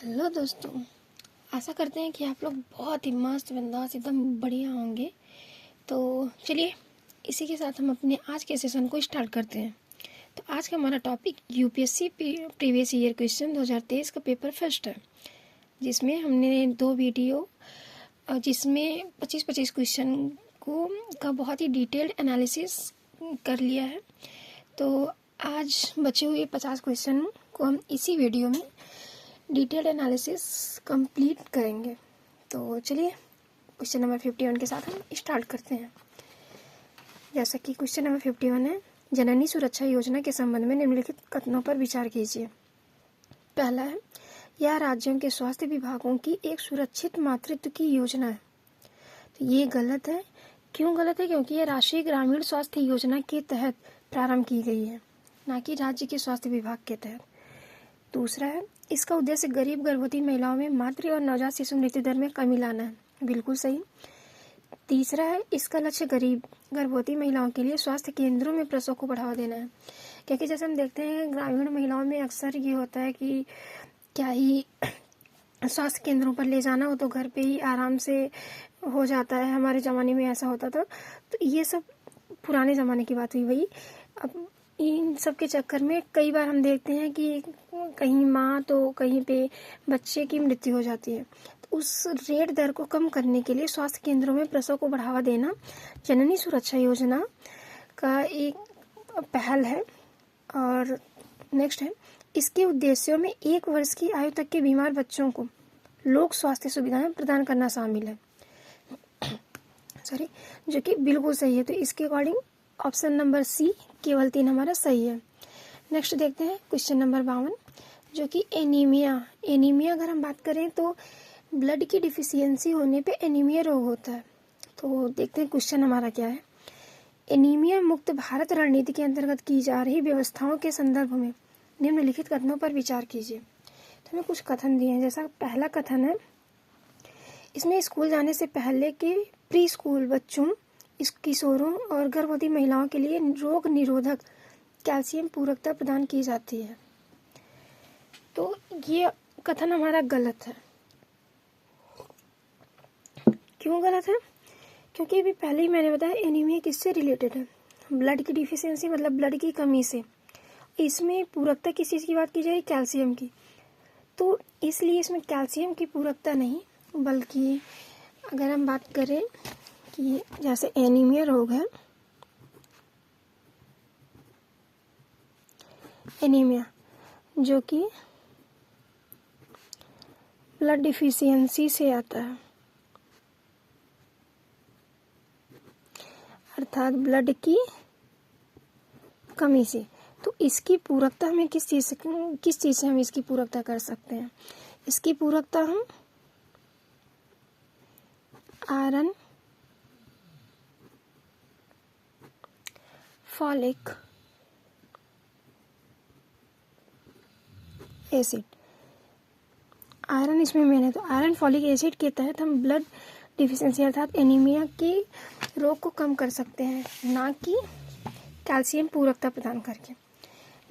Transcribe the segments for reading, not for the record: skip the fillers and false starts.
Hello दोस्तों, आशा करते हैं कि आप लोग बहुत ही मस्त बिंदास एकदम बढ़िया होंगे। तो चलिए इसी के साथ हम अपने आज के सेशन को स्टार्ट करते हैं। तो आज का हमारा topic UPSC previous year question 2023 का पेपर फर्स्ट है, जिसमें हमने 2 वीडियो जिसमें 25-25 क्वेश्चन को का बहुत ही डिटेल्ड एनालिसिस कर लिया है। तो आज बचे हुए 50 क्वेश्चन को हम इसी वीडियो में डिटेल्ड एनालिसिस कंप्लीट करेंगे। तो चलिए क्वेश्चन नंबर 51 के साथ हम स्टार्ट करते हैं। जैसा कि क्वेश्चन नंबर 51 है, जननी सुरक्षा योजना के संबंध में निम्नलिखित कथनों पर विचार कीजिए। पहला है, यह राज्यों के स्वास्थ्य विभागों की एक सुरक्षित मातृत्व की योजना है। तो ये गलत है। क्यों गलत है? क्योंकि यह राष्ट्रीय ग्रामीण स्वास्थ्य योजना के तहत प्रारंभ की गई है, ना कि राज्य के स्वास्थ्य विभाग के तहत। दूसरा है, इसका उद्देश्य गरीब गर्भवती महिलाओं में मातृ और नवजात शिशु मृत्यु दर में कमी लाना है। बिल्कुल सही। तीसरा है, इसका लक्ष्य गरीब गर्भवती महिलाओं के लिए स्वास्थ्य केंद्रों में प्रसव को बढ़ावा देना है। क्योंकि जैसे हम देखते हैं ग्रामीण महिलाओं में अक्सर ये होता है कि क्या ही स्वास्थ्य केंद्रों पर ले जाना हो तो घर पे ही आराम से हो जाता है। हमारे ज़माने में ऐसा होता था। तो ये सब पुराने ज़माने की बात हुई भाई। अब इन सब के चक्कर में कई बार हम देखते हैं कि कहीं माँ तो कहीं पे बच्चे की मृत्यु हो जाती है। तो उस रेट दर को कम करने के लिए स्वास्थ्य केंद्रों में प्रसव को बढ़ावा देना जननी सुरक्षा योजना का एक पहल है। और नेक्स्ट है, इसके उद्देश्यों में 1 वर्ष की आयु तक के बीमार बच्चों को लोक स्वास्थ्य सुविधाएं प्रदान करना शामिल है। जो कि बिल्कुल सही है। तो इसके अकॉर्डिंग ऑप्शन नंबर सी केवल 3 हमारा सही है। नेक्स्ट देखते हैं क्वेश्चन नंबर 52, जो कि एनीमिया अगर हम बात करें तो ब्लड की डिफिशियंसी होने पे एनीमिया रोग होता है। तो देखते हैं क्वेश्चन हमारा क्या है। एनीमिया मुक्त भारत रणनीति के अंतर्गत की जा रही व्यवस्थाओं के संदर्भ में निम्नलिखित कथनों पर विचार कीजिए। तो हमें कुछ कथन दिए हैं। जैसा पहला कथन है, इसमें स्कूल जाने से पहले के प्री स्कूल बच्चों, किशोरों और गर्भवती महिलाओं के लिए रोग निरोधक कैल्शियम पूरकता प्रदान की जाती है। तो ये कथन हमारा गलत है। क्यों गलत है? क्योंकि अभी पहले ही मैंने बताया एनीमिया किससे रिलेटेड है, ब्लड की डिफिशियंसी मतलब ब्लड की कमी से। इसमें पूरकता किस चीज़ की बात की जा रही है? कैल्शियम की। तो इसलिए इसमें कैल्शियम की पूरकता नहीं, बल्कि अगर हम बात करें कि जैसे एनीमिया रोग है, एनीमिया जो कि ब्लड डिफिशियंसी से आता है, अर्थात ब्लड की कमी से। तो इसकी पूरकता हमें किस चीज़ से हम इसकी पूरकता कर सकते हैं? इसकी पूरकता हम आयरन, फॉलिक एसिड, आयरन इसमें मेन है। तो आयरन फॉलिक एसिड के तहत हम ब्लड डिफिशियंसी अर्थात एनीमिया के रोग को कम कर सकते हैं, ना कि कैल्शियम पूरकता प्रदान करके।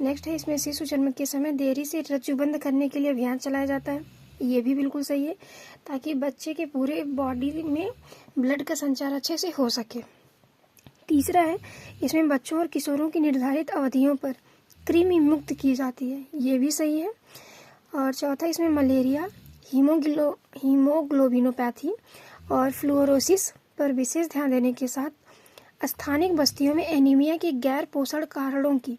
नेक्स्ट है, इसमें शिशु जन्म के समय देरी से रज्जु बंद करने के लिए अभियान चलाया जाता है। ये भी बिल्कुल सही है, ताकि बच्चे के पूरे बॉडी में ब्लड का संचार अच्छे से हो सके। तीसरा है, इसमें बच्चों और किशोरों की निर्धारित अवधियों पर कृमि मुक्त की जाती है। ये भी सही है। और चौथा, इसमें मलेरिया, हीमोग्लोबिनोपैथी और फ्लूरोसिस पर विशेष ध्यान देने के साथ स्थानिक बस्तियों में एनीमिया के गैर पोषण कारणों की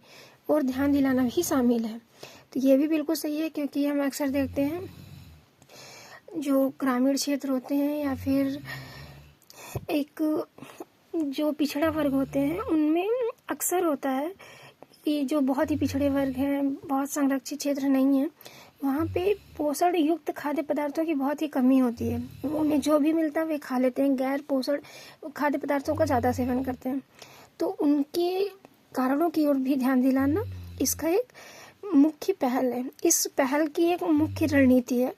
और ध्यान दिलाना भी शामिल है। तो ये भी बिल्कुल सही है, क्योंकि हम अक्सर देखते हैं जो ग्रामीण क्षेत्र होते हैं या फिर एक जो पिछड़ा वर्ग होते हैं, उनमें अक्सर होता है कि जो बहुत ही पिछड़े वर्ग हैं, बहुत संरक्षित क्षेत्र नहीं है, वहाँ पे पोषण युक्त खाद्य पदार्थों की बहुत ही कमी होती है। उन्हें जो भी मिलता है वे खा लेते हैं, गैर पोषण खाद्य पदार्थों का ज़्यादा सेवन करते हैं। तो उनके कारणों की ओर भी ध्यान दिलाना इसका एक मुख्य पहल है। इस पहल की एक मुख्य रणनीति है,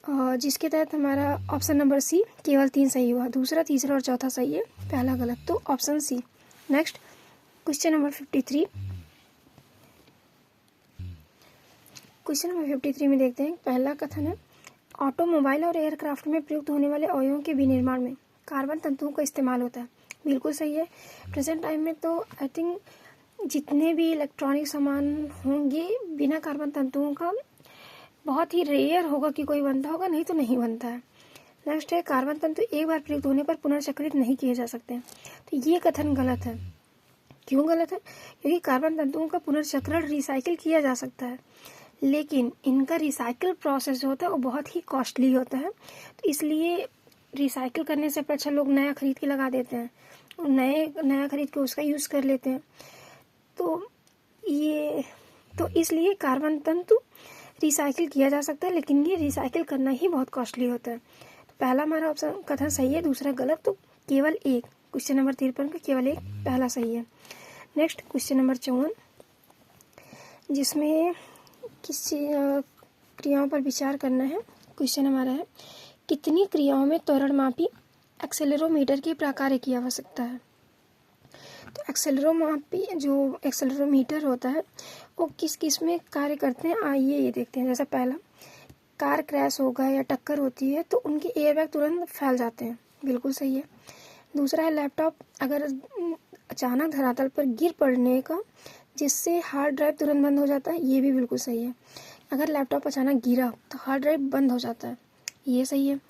जिसके तहत हमारा ऑप्शन नंबर सी केवल 3 सही हुआ। दूसरा, तीसरा और चौथा सही है, पहला गलत। तो option C. Next question number 53, question number 53 में देखते हैं। पहला कथन है, ऑटोमोबाइल और एयरक्राफ्ट में प्रयुक्त होने वाले अवयवों के विनिर्माण में कार्बन तंतुओं का इस्तेमाल होता है। बिल्कुल सही है। प्रेजेंट टाइम में तो आई थिंक जितने भी इलेक्ट्रॉनिक सामान होंगे बिना कार्बन तंतुओं का बहुत ही रेयर होगा कि कोई बनता होगा, नहीं तो नहीं बनता है। नेक्स्ट है, कार्बन तंतु एक बार प्रयुक्त होने पर पुनर्चक्रित नहीं किए जा सकते। तो ये कथन गलत है। क्यों गलत है? क्योंकि कार्बन तंतुओं का पुनर्चक्रण रिसाइकिल किया जा सकता है, लेकिन इनका रिसाइकिल प्रोसेस जो होता है वो बहुत ही कॉस्टली होता है। तो इसलिए रिसाइकिल करने से अच्छा लोग नया खरीद के लगा देते हैं और नया खरीद के उसका यूज़ कर लेते हैं। तो इसलिए कार्बन तंतु रिसाइकिल किया जा सकता है, लेकिन ये रिसाइकिल करना ही बहुत कॉस्टली होता है। तो पहला हमारा ऑप्शन कथन सही है, दूसरा गलत। तो केवल एक, क्वेश्चन नंबर 53 का केवल एक पहला सही है। नेक्स्ट क्वेश्चन नंबर 54, जिसमें किसी क्रियाओं पर विचार करना है। क्वेश्चन हमारा है, कितनी क्रियाओं में त्वरणमापी एक्सेलेरोमीटर के प्रकार की आवश्यकता है? तो जो एक्सेलेरोमीटर होता है वो किस किस में कार्य करते हैं, आइए ये देखते हैं। जैसा पहला, कार क्रैश होगा या टक्कर होती है तो उनके एयरबैग तुरंत फैल जाते हैं। बिल्कुल सही है। दूसरा है, लैपटॉप अगर अचानक धरातल पर गिर पड़ने का जिससे हार्ड ड्राइव तुरंत बंद हो जाता है। ये भी बिल्कुल सही है। अगर लैपटॉप अचानक गिरा तो हार्ड ड्राइव बंद हो जाता है। ये सही है।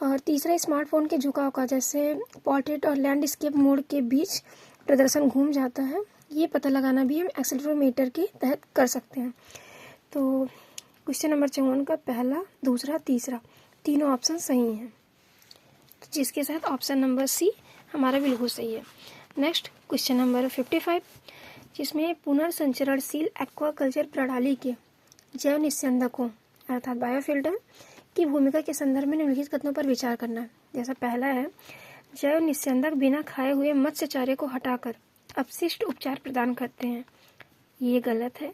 और तीसरा, स्मार्टफोन के झुकाव का जैसे पोर्ट्रेट और लैंडस्केप मोड के बीच प्रदर्शन घूम जाता है, ये पता लगाना भी हम एक्सेलेरोमीटर के तहत कर सकते हैं। तो क्वेश्चन नंबर 54 का पहला, दूसरा, तीसरा तीनों ऑप्शन सही हैं, तो जिसके साथ ऑप्शन नंबर सी हमारा बिल्कुल सही है। नेक्स्ट क्वेश्चन नंबर 55, जिसमें पुनर्संचरणशील एक्वाकल्चर प्रणाली के जैव निस्यंदकों अर्थात बायोफिल्टर की भूमिका के संदर्भ में निम्नलिखित कथनों पर विचार करना है। जैसा पहला है, जैव निस्यंदक बिना खाए हुए मत्स्य चारे को हटाकर अपशिष्ट उपचार प्रदान करते हैं। ये गलत है।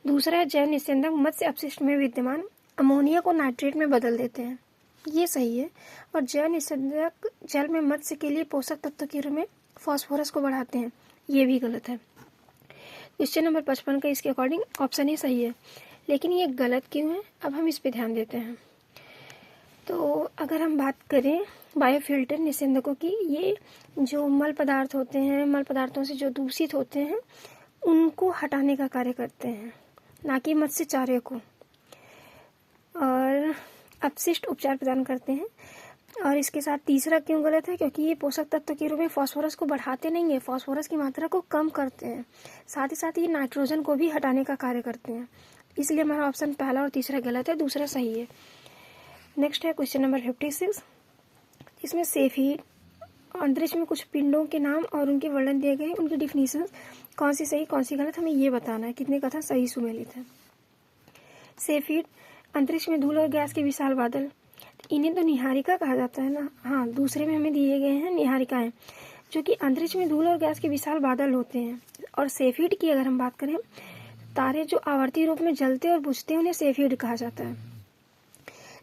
दूसरा है, जैव निस्यंदक मत्स्य अपशिष्ट में विद्यमान अमोनिया को नाइट्रेट में बदल देते हैं। ये सही है। और जैव निस्यंदक जल में मत्स्य के लिए पोषक तत्व के रूप में फास्फोरस को बढ़ाते हैं। ये भी गलत है। क्वेश्चन नंबर 55 का इसके अकॉर्डिंग ऑप्शन ही सही है, लेकिन ये गलत क्यों है, अब हम इस पे ध्यान देते हैं। तो अगर हम बात करें बायोफिल्टर निस्यंदकों की, ये जो मल पदार्थ होते हैं, मल पदार्थों से जो दूषित होते हैं उनको हटाने का कार्य करते हैं, ना कि मत्स्य चारे को। और अपशिष्ट उपचार प्रदान करते हैं। और इसके साथ तीसरा क्यों गलत है, क्योंकि ये पोषक तत्व के रूप में फास्फोरस को बढ़ाते नहीं है, फास्फोरस की मात्रा को कम करते हैं। साथ ही साथ ये नाइट्रोजन को भी हटाने का कार्य करते हैं। इसलिए हमारा ऑप्शन पहला और तीसरा गलत है, दूसरा सही है। नेक्स्ट है क्वेश्चन नंबर 56, इसमें सेफीड अंतरिक्ष में कुछ पिंडों के नाम और उनके वर्णन दिए गए, उनकी डिफिनीशन कौन सी सही कौन सी गलत, हमें ये बताना है। कितने कथन सही सुमेलित है। सेफीड अंतरिक्ष में धूल और गैस के विशाल बादल, इन्हें तो निहारिका कहा जाता है ना। हाँ, दूसरे में हमें दिए गए हैं निहारिकाएं, जो कि अंतरिक्ष में धूल और गैस के विशाल बादल होते हैं। और सेफीड की अगर हम बात करें, तारे जो आवर्ती रूप में जलते और बुझते हैं उन्हें सेफीड कहा जाता है।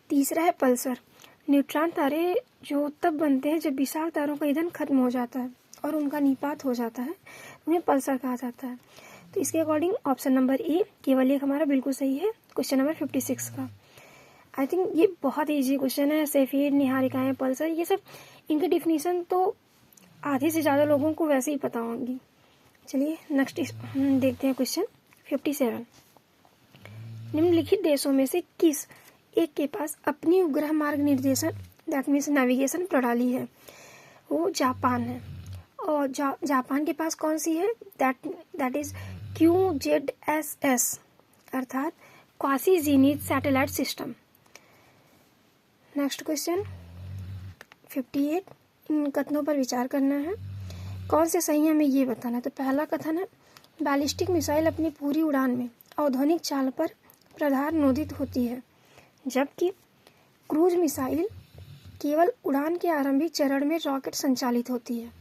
तीसरा है पल्सर, न्यूट्रॉन तारे जो तब बनते हैं जब विशाल तारों का ईंधन खत्म हो जाता है और उनका निपात हो जाता है, उन्हें पल्सर कहा जाता है। तो इसके अकॉर्डिंग ऑप्शन नंबर ए केवल एक हमारा बिल्कुल सही है, क्वेश्चन नंबर 56 का। आई थिंक ये बहुत ईजी क्वेश्चन है। सेफीड, निहारिकाएं, पल्सर, ये सब इनकी डिफिनीशन तो आधे से ज़्यादा लोगों को वैसे ही पता होंगी। चलिए नेक्स्ट देखते हैं क्वेश्चन 57। निम्नलिखित देशों में से किस एक के पास अपनी उपग्रह मार्ग निर्देशन दैट मीन्स नेविगेशन प्रणाली है? वो जापान है। और जापान के पास कौन सी है? दैट इज QZSS अर्थात quasi जीनिथ satellite system. Next question 58, इन कथनों पर विचार करना है, कौन से सही है हमें ये बताना है। तो पहला कथन है, बैलिस्टिक मिसाइल अपनी पूरी उड़ान में अवधोनिक चाल पर प्रधानोदित होती है, जबकि क्रूज मिसाइल केवल उड़ान के आरंभिक चरण में रॉकेट संचालित होती है।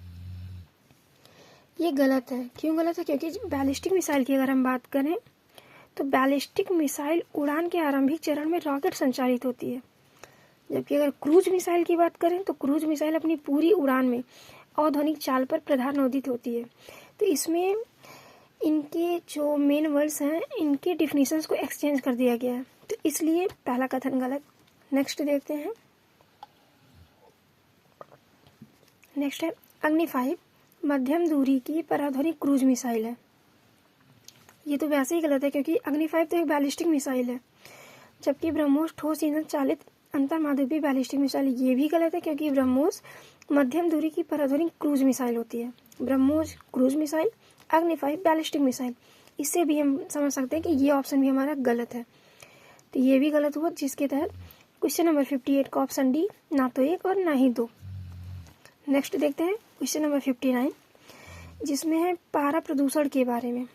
ये गलत है। क्यों गलत है? क्योंकि बैलिस्टिक मिसाइल की अगर हम बात करें तो बैलिस्टिक मिसाइल उड़ान के आरंभिक चरण में रॉकेट संचालित होती है, जबकि अगर क्रूज मिसाइल की बात करें तो क्रूज मिसाइल अपनी पूरी उड़ान में अवधोनिक चाल पर प्रधानोदित होती है। तो इसमें इनके जो मेन वर्ड्स हैं इनके डिफिनीशंस को एक्सचेंज कर दिया गया है, तो इसलिए पहला कथन गलत। नेक्स्ट देखते हैं। नेक्स्ट है अग्नि 5 मध्यम दूरी की पराध्वनिक क्रूज मिसाइल है। ये तो वैसे ही गलत है क्योंकि अग्नि 5 तो एक बैलिस्टिक मिसाइल है, जबकि ब्रह्मोस ठोस ईंधन चालित अंतर्माध्यवीय बैलिस्टिक मिसाइल। ये भी गलत है क्योंकि ब्रह्मोस मध्यम दूरी की पराध्वनिक क्रूज मिसाइल होती है। ब्रह्मोस क्रूज मिसाइल, अग्नि 5 बैलिस्टिक मिसाइल। इससे भी हम समझ सकते हैं कि ये ऑप्शन भी हमारा गलत है, तो ये भी गलत हुआ, जिसके तहत क्वेश्चन नंबर 58 का ऑप्शन डी ना तो 1 और ना ही 2। नेक्स्ट देखते हैं क्वेश्चन नंबर 59, जिसमें है पारा प्रदूषण के बारे में।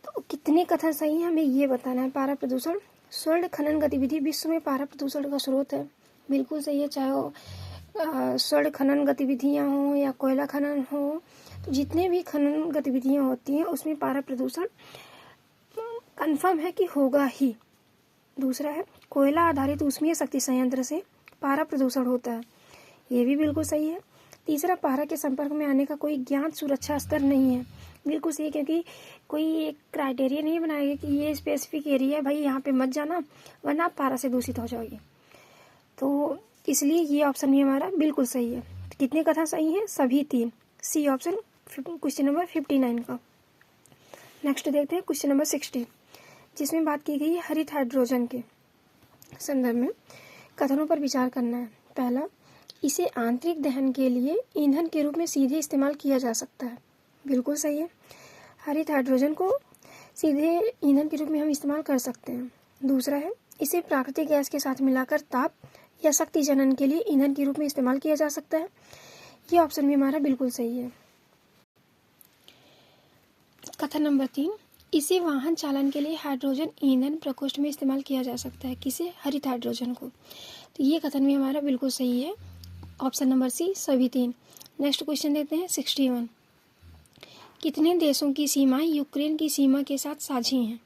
तो कितने कथन सही हैं हमें ये बताना है। पारा प्रदूषण, स्वर्ण खनन गतिविधि विश्व में पारा प्रदूषण का स्रोत है। बिल्कुल सही है, चाहे वो स्वर्ण खनन गतिविधियाँ हों या कोयला खनन हो, तो जितने भी खनन गतिविधियाँ होती हैं उसमें पारा प्रदूषण कन्फर्म है कि होगा ही। दूसरा है कोयला आधारित ऊष्मीय शक्ति संयंत्र से पारा प्रदूषण होता है। ये भी बिल्कुल सही है। तीसरा, पारा के संपर्क में आने का कोई ज्ञात सुरक्षा स्तर नहीं है। बिल्कुल सही है, क्योंकि कोई एक क्राइटेरिया नहीं बनाया गया कि ये स्पेसिफिक एरिया है, भाई यहाँ पे मत जाना वरना आप पारा से दूषित हो जाओगे। तो इसलिए ये ऑप्शन भी हमारा बिल्कुल सही है। तो कितने कथन सही हैं? सभी 3। सी ऑप्शन क्वेश्चन नंबर 59 का। नेक्स्ट देखते हैं क्वेश्चन नंबर 60, जिसमें बात की गई है हरित हाइड्रोजन के संदर्भ में कथनों पर विचार करना है। पहला, इसे आंतरिक दहन के लिए ईंधन के रूप में सीधे इस्तेमाल किया जा सकता है। बिल्कुल सही है, हरित हाइड्रोजन को सीधे ईंधन के रूप में हम इस्तेमाल कर सकते हैं। दूसरा है, इसे प्राकृतिक गैस के साथ मिलाकर ताप या शक्ति जनन के लिए ईंधन के रूप में इस्तेमाल किया जा सकता है। ये ऑप्शन भी हमारा बिल्कुल सही है। कथन नंबर 3, इसे वाहन चालन के लिए हाइड्रोजन ईंधन प्रकोष्ठ में इस्तेमाल किया जा सकता है। किसे? हरित हाइड्रोजन को। तो ये कथन भी हमारा बिल्कुल सही है। ऑप्शन नंबर सी, सभी 3। नेक्स्ट क्वेश्चन देते हैं 61, कितने देशों की सीमाएं यूक्रेन की सीमा के साथ साझी हैं?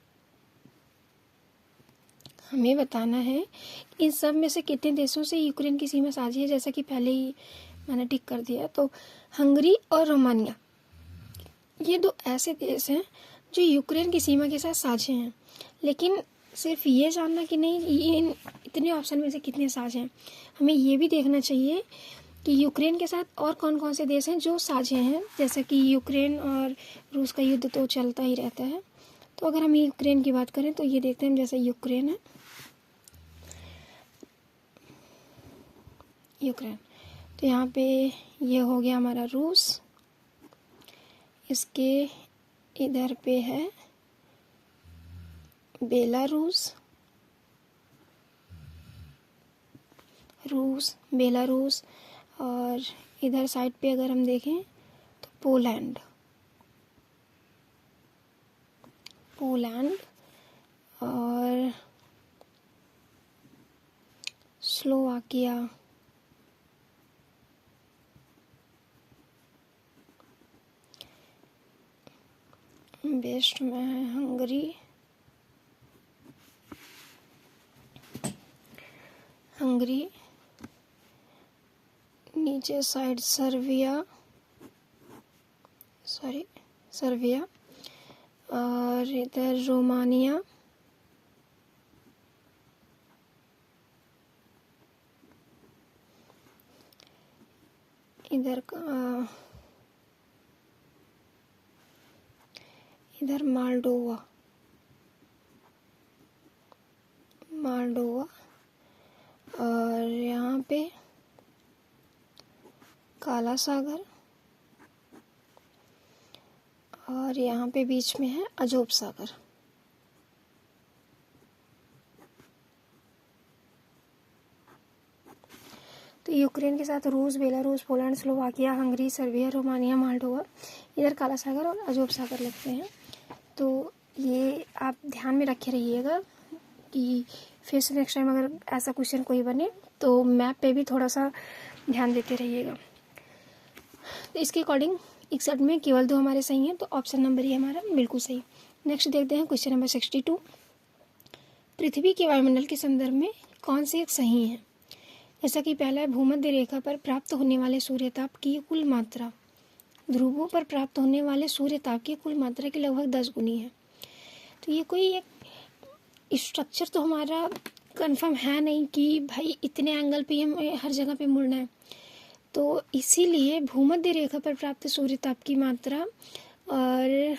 हमें बताना है इन सब में से कितने देशों से यूक्रेन की सीमा साझी है। जैसा कि पहले ही मैंने टिक कर दिया, तो हंगरी और रोमानिया, ये 2 ऐसे देश हैं जो यूक्रेन की सीमा के साथ साझे हैं। लेकिन सिर्फ ये जानना कि नहीं ये इतने ऑप्शन में से कितने साझे हैं, हमें ये भी देखना चाहिए कि यूक्रेन के साथ और कौन कौन से देश हैं जो साझे हैं। जैसे कि यूक्रेन और रूस का युद्ध तो चलता ही रहता है, तो अगर हम यूक्रेन की बात करें तो ये देखते हैं। जैसे यूक्रेन है, यूक्रेन, तो यहाँ पे ये हो गया हमारा रूस, इसके इधर पे है बेलारूस, रूस, बेलारूस, और इधर साइड पे अगर हम देखें तो पोलैंड, और स्लोवाकिया, वेस्ट में है हंगरी, नीचे साइड सर्बिया, और इधर रोमानिया, इधर माल्डोवा, और यहाँ पे काला सागर, और यहाँ पे बीच में है अजोब सागर। तो यूक्रेन के साथ रूस, Belarus, Poland, Slovakia, Hungary, Serbia, Romania, Moldova, इधर काला सागर और अजोब सागर लगते हैं। तो ये आप ध्यान में रखे रहिएगा कि फिर से नेक्स्ट टाइम अगर ऐसा क्वेश्चन कोई बने तो मैप पे भी थोड़ा सा ध्यान देते रहिएगा। तो इसके अकॉर्डिंग 61 में केवल 2 हमारे सही हैं, तो ऑप्शन नंबर ही हमारा बिल्कुल सही। नेक्स्ट देखते हैं क्वेश्चन नंबर 62, पृथ्वी के वायुमंडल के संदर्भ में कौन से एक सही है? जैसा कि पहला है, भूमध्य रेखा पर प्राप्त होने वाले सूर्यताप की कुल मात्रा ध्रुवों पर प्राप्त होने वाले सूर्य ताप की कुल मात्रा के लगभग 10 गुनी है। तो ये कोई एक स्ट्रक्चर तो हमारा कंफर्म है नहीं कि भाई इतने एंगल पे हमें हर जगह पे मुड़ना है। तो इसीलिए भूमध्य रेखा पर प्राप्त सूर्य ताप की मात्रा और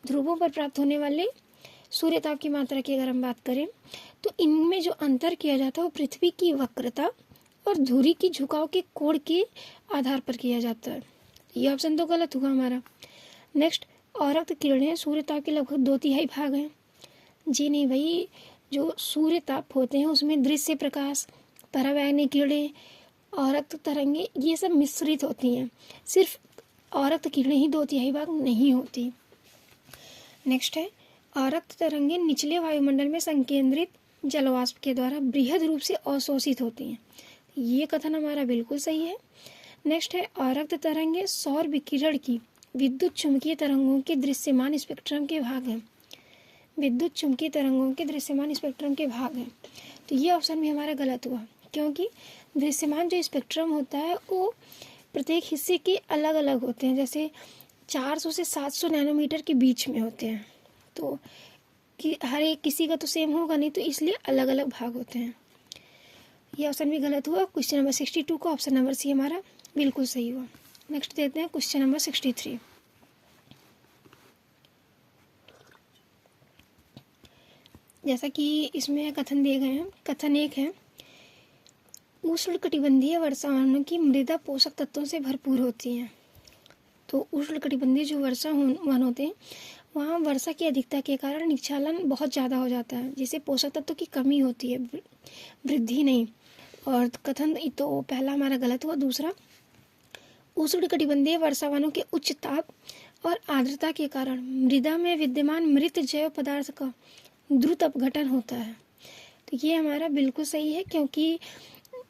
ध्रुवों पर प्राप्त होने वाले सूर्य ताप की मात्रा की अगर हम बात करें तो इनमें जो अंतर किया जाता है वो पृथ्वी की वक्रता और धुरी की झुकाव के कोण के आधार पर किया जाता है। ये ऑप्शन तो गलत हुआ हमारा। नेक्स्ट, औरक्त किरणें सूर्य ताप के लगभग 2/3 भाग हैं। जी नहीं भाई, जो सूर्य ताप होते हैं उसमें दृश्य प्रकाश, परावैंगनी किरणें, औरक्त तरंगे ये सब मिश्रित होती हैं। सिर्फ औरक्त किरणें ही 2/3 भाग नहीं होती। नेक्स्ट है, औरक्त तरंगे निचले वायुमंडल में संकेंद्रित जलवाष्प के द्वारा बृहद रूप से अवशोषित होती हैं। ये कथन हमारा बिल्कुल सही है। नेक्स्ट है, औरक्त तरंगे सौर विकिरण की विद्युत चुंबकीय तरंगों के दृश्यमान स्पेक्ट्रम के भाग हैं। विद्युत चुंबकीय तरंगों के दृश्यमान स्पेक्ट्रम के भाग हैं। तो ये ऑप्शन भी हमारा गलत हुआ, क्योंकि दृश्यमान जो स्पेक्ट्रम होता है वो प्रत्येक हिस्से के अलग अलग होते हैं। जैसे 400 से 700 नैनोमीटर के बीच में होते हैं। तो कि हर एक किसी का तो सेम होगा नहीं, तो इसलिए अलग अलग भाग होते हैं। ये ऑप्शन भी गलत हुआ। क्वेश्चन नंबर 62 का ऑप्शन नंबर सी हमारा बिल्कुल सही हुआ। नेक्स्ट देखते हैं क्वेश्चन नंबर 63। जैसा कि इसमें कथन दिए गए हैं, कथन 1 है, उष्णकटिबंधीय वर्षावनों की मृदा पोषक तत्वों से भरपूर होती है। तो उष्णकटिबंधीय जो वर्षा वन होते हैं वहाँ वर्षा की अधिकता के कारण निक्षालन बहुत ज़्यादा हो जाता है, जिससे पोषक तत्वों की कमी होती है, वृद्धि नहीं। और कथन तो पहला हमारा गलत हुआ। दूसरा, उष्णकटिबंधीय वर्षावनों के उच्च ताप और आर्द्रता के कारण मृदा में विद्यमान मृत जैव पदार्थ का द्रुत अपघटन होता है। तो ये हमारा बिल्कुल सही है, क्योंकि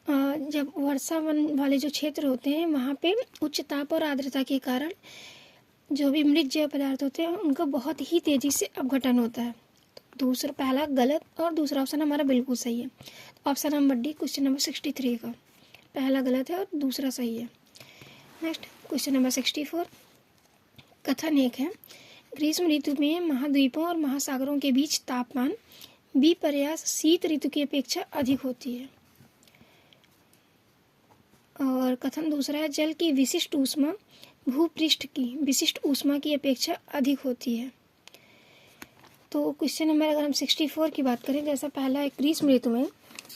जब वर्षावन वाले जो क्षेत्र होते हैं वहाँ पे उच्च ताप और आर्द्रता के कारण जो भी मृत जैव पदार्थ होते हैं उनका बहुत ही तेज़ी से अपघटन होता है। तो दूसरा, पहला गलत और दूसरा ऑप्शन हमारा बिल्कुल सही है। Option number D question number 63 का पहला गलत है और दूसरा सही है। Next question number 64। कथन 1 है, ग्रीष्म ऋतु में महाद्वीपों और महासागरों के बीच तापमान विपर्यास शीत ऋतु की अपेक्षा अधिक होती है। और कथन दूसरा है, जल की विशिष्ट ऊष्मा भूपृष्ठ की विशिष्ट ऊष्मा की अपेक्षा अधिक होती है। तो क्वेश्चन नंबर अगर हम 64 की बात करें, जैसा पहला है, ग्रीष्म ऋतु में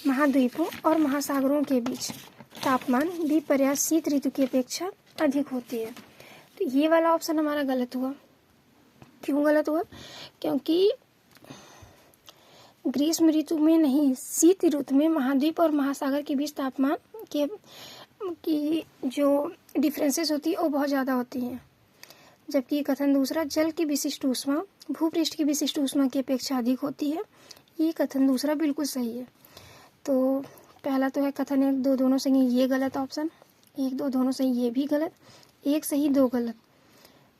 महाद्वीपों और महासागरों के बीच तापमान विपर्यास शीत ऋतु की अपेक्षा अधिक होती है। तो ये वाला ऑप्शन हमारा गलत हुआ। क्यों गलत हुआ? क्योंकि ग्रीष्म ऋतु में नहीं, शीत ऋतु में महाद्वीप और महासागर के बीच तापमान की जो डिफरेंसेस होती है वो बहुत ज़्यादा होती हैं। जबकि कथन दूसरा, जल की विशिष्ट ऊष्मा भूपृष्ठ की विशिष्ट ऊष्मा की अपेक्षा अधिक होती है, ये कथन दूसरा बिल्कुल सही है। तो पहला तो है कथन 1, 2 दोनों सही, ये गलत ऑप्शन। 1, 2 दोनों सही, ये भी गलत। 1 सही 2 गलत।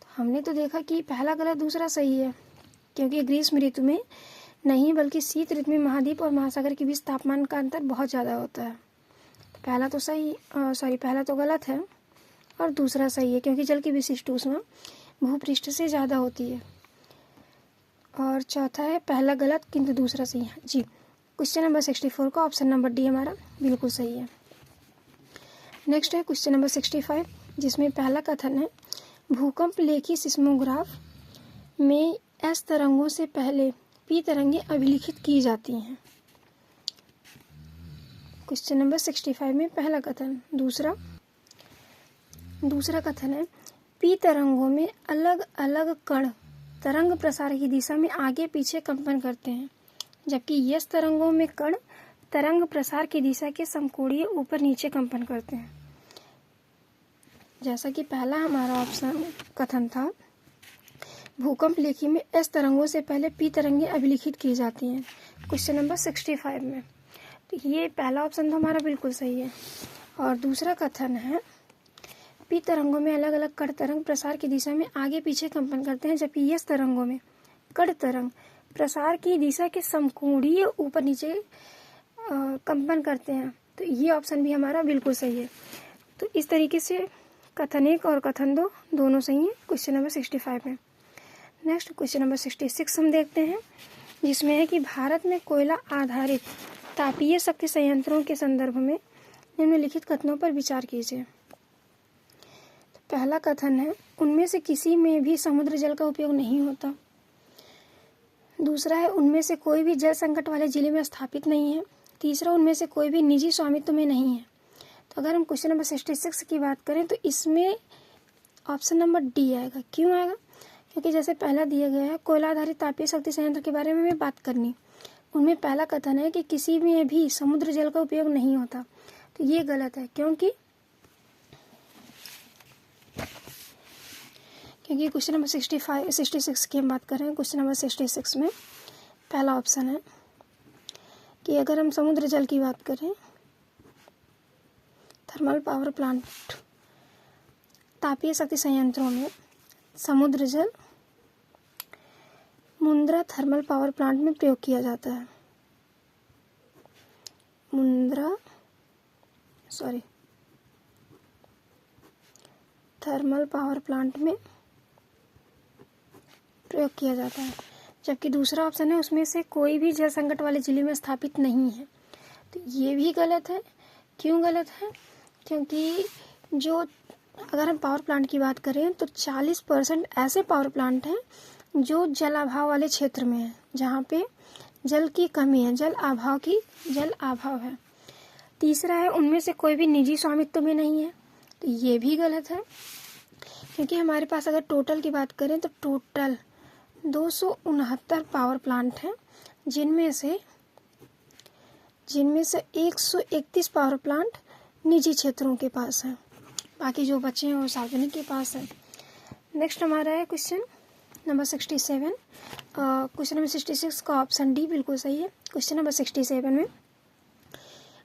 तो हमने तो देखा कि पहला गलत दूसरा सही है, क्योंकि ग्रीष्म ऋतु में नहीं बल्कि शीत ऋतु में महाद्वीप और महासागर के बीच तापमान का अंतर बहुत ज़्यादा होता है। पहला तो सही, पहला तो गलत है और दूसरा सही है, क्योंकि जल की विशिष्ट ऊष्मा भूपृष्ठ से ज़्यादा होती है। और चौथा है, पहला गलत किंतु दूसरा सही है। जी, क्वेश्चन नंबर 64 का ऑप्शन नंबर डी हमारा बिल्कुल सही है। नेक्स्ट है क्वेश्चन नंबर 65, जिसमें पहला कथन है, भूकंप लेखी सिस्मोग्राफ में एस तरंगों से पहले पी तरंगें अभिलिखित की जाती हैं। क्वेश्चन नंबर 65 में पहला कथन। दूसरा कथन है, पी तरंगों में अलग अलग कण तरंग प्रसार की दिशा में आगे पीछे कंपन करते हैं, जबकि यस तरंगों में कण तरंग प्रसार की दिशा के समकोणीय ऊपर नीचे कंपन करते हैं। जैसा कि पहला हमारा ऑप्शन कथन था, भूकंप लेखी में एस तरंगों से पहले पी तरंगें अभिलिखित की जाती हैं, क्वेश्चन नंबर 65 में। तो ये पहला ऑप्शन तो हमारा बिल्कुल सही है। और दूसरा कथन है, पी तरंगों में अलग अलग कण तरंग प्रसार की दिशा में आगे पीछे कंपन करते हैं, जबकि यस तरंगों में कण तरंग प्रसार की दिशा के समकोणीय ऊपर नीचे कंपन करते हैं। तो ये ऑप्शन भी हमारा बिल्कुल सही है। तो इस तरीके से कथन 1 और कथन 2 दोनों सही हैं क्वेश्चन नंबर 65 में। नेक्स्ट क्वेश्चन नंबर 66 हम देखते हैं, जिसमें है कि भारत में कोयला आधारित तापीय शक्ति संयंत्रों के संदर्भ में निम्नलिखित कथनों पर विचार कीजिए। तो पहला कथन है, उनमें से किसी में भी समुद्र जल का उपयोग नहीं होता। दूसरा है, उनमें से कोई भी जल संकट वाले जिले में स्थापित नहीं है। तीसरा, उनमें से कोई भी निजी स्वामित्व में नहीं है। तो अगर हम क्वेश्चन नंबर 66 की बात करें तो इसमें ऑप्शन नंबर डी आएगा। क्यों आएगा? क्योंकि जैसे पहला दिया गया है कोयला आधारित तापीय शक्ति संयंत्र के बारे में हमें बात करनी, उनमें पहला कथन है कि किसी में भी समुद्र जल का उपयोग नहीं होता। तो ये गलत है, क्योंकि क्वेश्चन नंबर 66 की हम बात कर रहे हैं। क्वेश्चन नंबर 66 में पहला ऑप्शन है कि अगर हम समुद्र जल की बात करें, थर्मल पावर प्लांट तापीय शक्ति संयंत्रों में समुद्र जल मुंद्रा थर्मल पावर प्लांट में प्रयोग किया जाता है। थर्मल पावर प्लांट में प्रयोग किया जाता है। जबकि दूसरा ऑप्शन है उसमें से कोई भी जल संकट वाले जिले में स्थापित नहीं है। तो ये भी गलत है। क्यों गलत है? क्योंकि जो अगर हम पावर प्लांट की बात करें तो 40% ऐसे पावर प्लांट हैं जो जल अभाव वाले क्षेत्र में है, जहाँ पे जल की कमी है, जल अभाव है। तीसरा है, उनमें से कोई भी निजी स्वामित्व में नहीं है। तो ये भी गलत है, क्योंकि हमारे पास अगर टोटल की बात करें तो टोटल 269 पावर प्लांट हैं, जिनमें से 131 पावर प्लांट निजी क्षेत्रों के पास हैं। बाकी जो बचे हैं वो सार्वजनिक के पास है। नेक्स्ट हमारा है क्वेश्चन नंबर 67। क्वेश्चन नंबर 66 का ऑप्शन डी बिल्कुल सही है। क्वेश्चन नंबर 67 में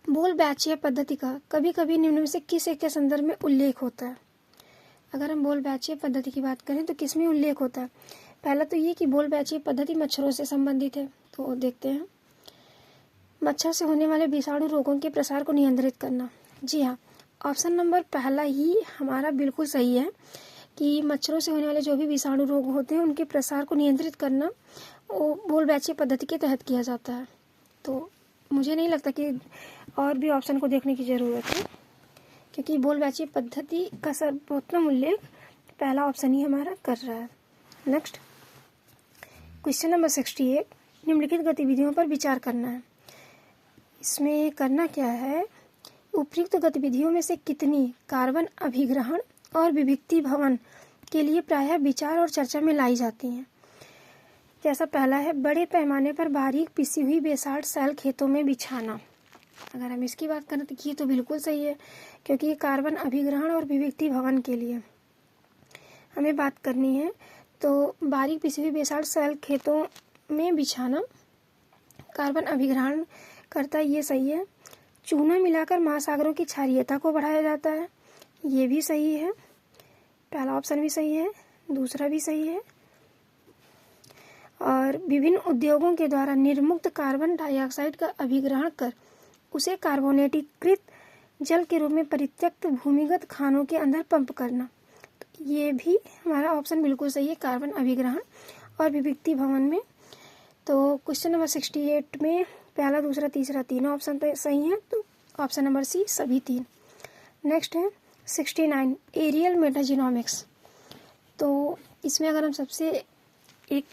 बोल बैचीय पद्धति का कभी कभी निम्न में से किस एक के संदर्भ में उल्लेख होता है? अगर हम बोल बैचीय पद्धति की बात करें तो किस में उल्लेख होता है? पहला तो ये कि बोल बैचीय पद्धति मच्छरों से संबंधित है। तो देखते हैं, मच्छर से होने वाले विषाणु रोगों के प्रसार को नियंत्रित करना। जी हाँ, ऑप्शन नंबर पहला ही हमारा बिल्कुल सही है कि मच्छरों से होने वाले जो भी विषाणु रोग होते हैं उनके प्रसार को नियंत्रित करना वो बोल बैचीय पद्धति के तहत किया जाता है। तो मुझे नहीं लगता कि और भी ऑप्शन को देखने की ज़रूरत है, क्योंकि बोल बैचीय पद्धति का सर्वोत्तम उल्लेख पहला ऑप्शन ही हमारा कर रहा है। नेक्स्ट क्वेश्चन नंबर 68, निम्नलिखित गतिविधियों पर विचार करना है। इसमें करना क्या है, उपयुक्त गतिविधियों में से कितनी कार्बन अभिग्रहण और विभक्ति भवन के लिए प्रायः विचार और चर्चा में लाई जाती हैं। जैसा पहला है, बड़े पैमाने पर बारीक पिसी हुई बेसाल्ट सैल खेतों में बिछाना। अगर हम इसकी बात करें तो ये तो बिल्कुल सही है, क्योंकि ये कार्बन अभिग्रहण और विभक्ति भवन के लिए हमें बात करनी है। तो बारीक पिसी हुई बेसाल्ट सैल खेतों में बिछाना कार्बन अभिग्रहण करता है, ये सही है। चूना मिलाकर महासागरों की क्षारीयता को बढ़ाया जाता है, ये भी सही है। पहला ऑप्शन भी सही है, दूसरा भी सही है। और विभिन्न उद्योगों के द्वारा निर्मुक्त कार्बन डाइऑक्साइड का अभिग्रहण कर उसे कार्बोनेटीकृत जल के रूप में परित्यक्त भूमिगत खानों के अंदर पंप करना। तो ये भी हमारा ऑप्शन बिल्कुल सही है, कार्बन अभिग्रहण और विभक्ति भवन में। तो क्वेश्चन नंबर 68 में पहला, दूसरा, तीसरा तीनों ऑप्शन तो सही हैं, तो ऑप्शन नंबर सी सभी 3। नेक्स्ट है 69, एरियल मेटाजिनोमिक्स। तो इसमें अगर हम सबसे एक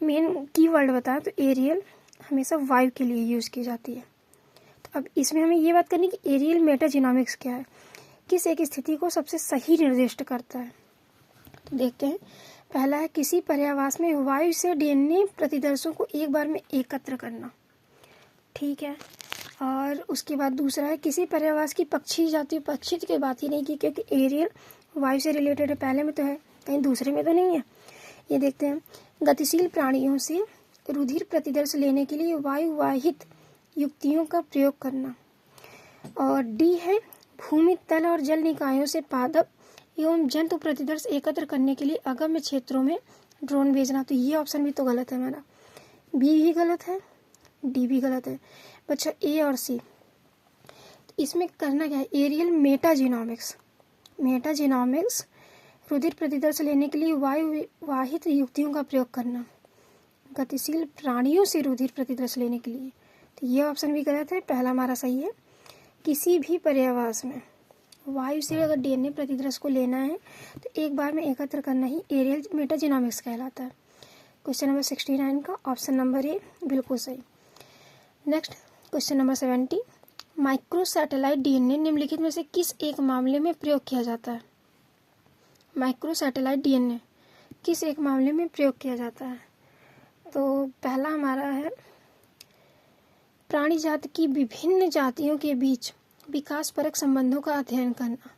मेन कीवर्ड बताएं तो एरियल हमेशा वायु के लिए यूज़ की जाती है। तो अब इसमें हमें ये बात करनी कि एरियल मेटाजिनोमिक्स क्या है, किस एक स्थिति को सबसे सही निर्दिष्ट करता है। तो देखते हैं, पहला है किसी पर्यावास में वायु से डीएनए प्रतिदर्शों को एक बार में एकत्र करना, ठीक है। और उसके बाद दूसरा है किसी पर्यावास की पक्षी जाति, पक्षी की बात ही नहीं की क्योंकि एरियल वायु से रिलेटेड है, पहले में तो है कहीं दूसरे में तो नहीं है। ये देखते हैं, गतिशील प्राणियों से रुधिर प्रतिदर्श लेने के लिए वायु वाहित युक्तियों का प्रयोग करना। और डी है भूमि तल और जल निकायों से पादप एवं जंतु प्रतिदर्श एकत्र करने के लिए अगम्य क्षेत्रों में ड्रोन भेजना। तो ये ऑप्शन भी तो गलत है हमारा, बी भी गलत है, डी भी गलत है। बच्चा ए और सी, तो इसमें करना क्या है, एरियल मेटाजिनोमिक्स, मेटाजेनोमिक्स, रुधिर प्रतिदर्श लेने के लिए वायुवाहित युक्तियों का प्रयोग करना, गतिशील प्राणियों से रुधिर प्रतिदर्श लेने के लिए। तो ये ऑप्शन भी गलत है, पहला हमारा सही है। किसी भी पर्यावास में वायु से अगर डीएनए प्रतिदर्श को लेना है तो एक बार में एकत्र करना ही एरियल मेटाजेनोमिक्स कहलाता है। क्वेश्चन नंबर 69 का ऑप्शन नंबर ए बिल्कुल सही। Next question number 70, micro satellite DNA निम्नलिखित में से किस एक मामले में प्रयोग किया जाता है? माइक्रो सैटेलाइट डीएनए किस एक मामले में प्रयोग किया जाता है? तो पहला हमारा है प्राणी जाति की विभिन्न जातियों के बीच विकासपरक संबंधों का अध्ययन करना।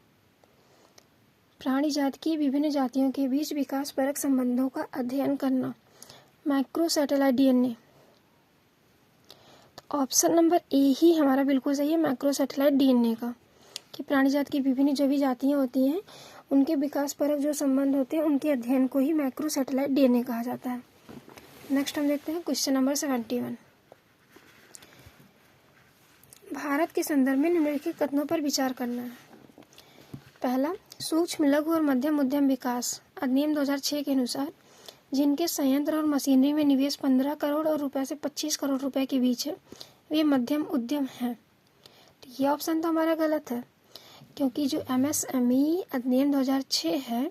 प्राणी जाति की विभिन्न जातियों के बीच विकासपरक संबंधों का अध्ययन करना, माइक्रो सैटेलाइट डीएनए। तो ऑप्शन नंबर ए ही हमारा बिल्कुल सही है, माइक्रो सैटेलाइट डीएनए का, कि प्राणी जाति की विभिन्न जो भी जातियाँ होती हैं उनके विकासपरक जो संबंध होते हैं उनके अध्ययन को ही माइक्रो सैटेलाइट डीएनए कहा जाता है। नेक्स्ट हम देखते हैं क्वेश्चन नंबर 71, भारत के संदर्भ में निम्नलिखित कथनों पर विचार करना है। पहला, सूक्ष्म लघु और मध्यम उद्यम विकास अधिनियम 2006 के अनुसार जिनके संयंत्र और मशीनरी में निवेश 15 करोड़ और रुपए से 25 करोड़ रुपए के बीच है वे मध्यम उद्यम हैं। तो ये ऑप्शन तो हमारा गलत है, क्योंकि जो एमएसएमई अधिनियम 2006 है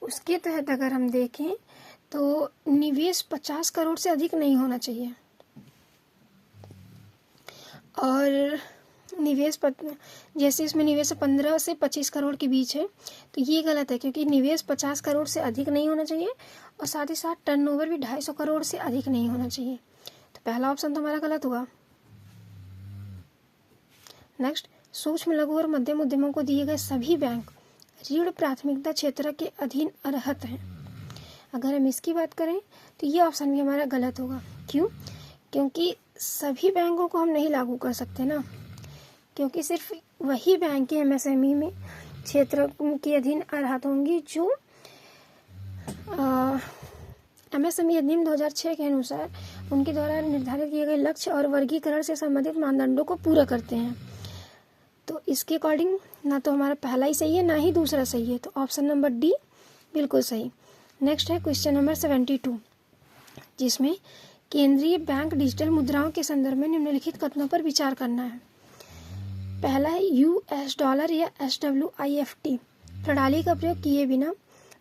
उसके तहत अगर हम देखें तो निवेश 50 करोड़ से अधिक नहीं होना चाहिए, और निवेश जैसे इसमें निवेश 15 से 25 करोड़ के बीच है तो ये गलत है, क्योंकि निवेश 50 करोड़ से अधिक नहीं होना चाहिए और साथ ही साथ टर्नओवर भी 250 करोड़ से अधिक नहीं होना चाहिए। तो पहला ऑप्शन तो हमारा गलत हुआ। नेक्स्ट, सूक्ष्म लघु और मध्यम उद्यमों को दिए गए सभी बैंक ऋण प्राथमिकता क्षेत्र के अधीन अर्हत हैं। अगर हम इसकी बात करें तो ये ऑप्शन भी हमारा गलत होगा। क्यों? क्योंकि सभी बैंकों को हम नहीं लागू कर सकते ना, क्योंकि सिर्फ वही बैंक के एमएसएमई में क्षेत्र के अधीन अर्हत होंगी जो एमएसएमई अधिनियम 2006 के अनुसार उनके द्वारा निर्धारित किए गए लक्ष्य और वर्गीकरण से संबंधित मानदंडों को पूरा करते हैं। तो इसके अकॉर्डिंग ना तो हमारा पहला ही सही है ना ही दूसरा सही है, तो ऑप्शन नंबर डी बिल्कुल सही। नेक्स्ट है क्वेश्चन नंबर 72, जिसमें केंद्रीय बैंक डिजिटल मुद्राओं के संदर्भ में निम्नलिखित कथनों पर विचार करना है। पहला है यूएस डॉलर या SWIFT प्रणाली का प्रयोग किए बिना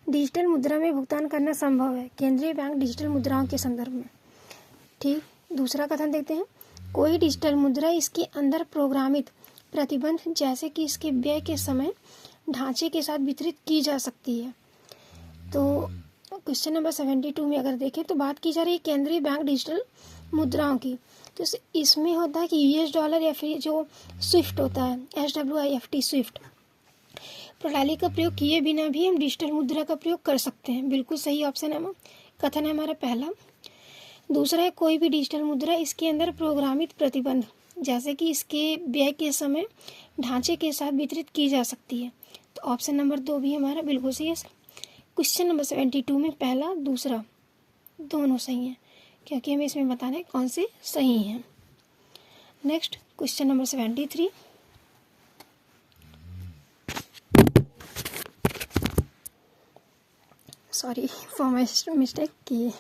डिजिटल मुद्रा में भुगतान करना संभव है केंद्रीय बैंक डिजिटल मुद्राओं के संदर्भ में। ठीक, दूसरा कथन देखते हैं, कोई डिजिटल मुद्रा इसके अंदर प्रोग्रामित प्रतिबंध जैसे कि इसके व्यय के समय ढांचे के साथ वितरित की जा सकती है। तो क्वेश्चन नंबर 72 में अगर देखें तो बात की जा रही है केंद्रीय बैंक डिजिटल मुद्राओं की। तो इसमें होता है कि यूएस डॉलर या फिर जो स्विफ्ट होता है SWIFT स्विफ्ट प्रणाली का प्रयोग किए बिना भी हम डिजिटल मुद्रा का प्रयोग कर सकते हैं। बिल्कुल सही ऑप्शन है, कथन है हमारा पहला। दूसरा है कोई भी डिजिटल मुद्रा इसके अंदर प्रोग्रामित प्रतिबंध जैसे कि इसके व्यय के समय ढांचे के साथ वितरित की जा सकती है। तो ऑप्शन नंबर 2 भी हमारा बिल्कुल सही है। क्वेश्चन नंबर 72 में पहला दूसरा दोनों सही हैं, क्योंकि हमें इसमें बताना है कौन से सही हैं। Next question number 73, sorry for my mistake कि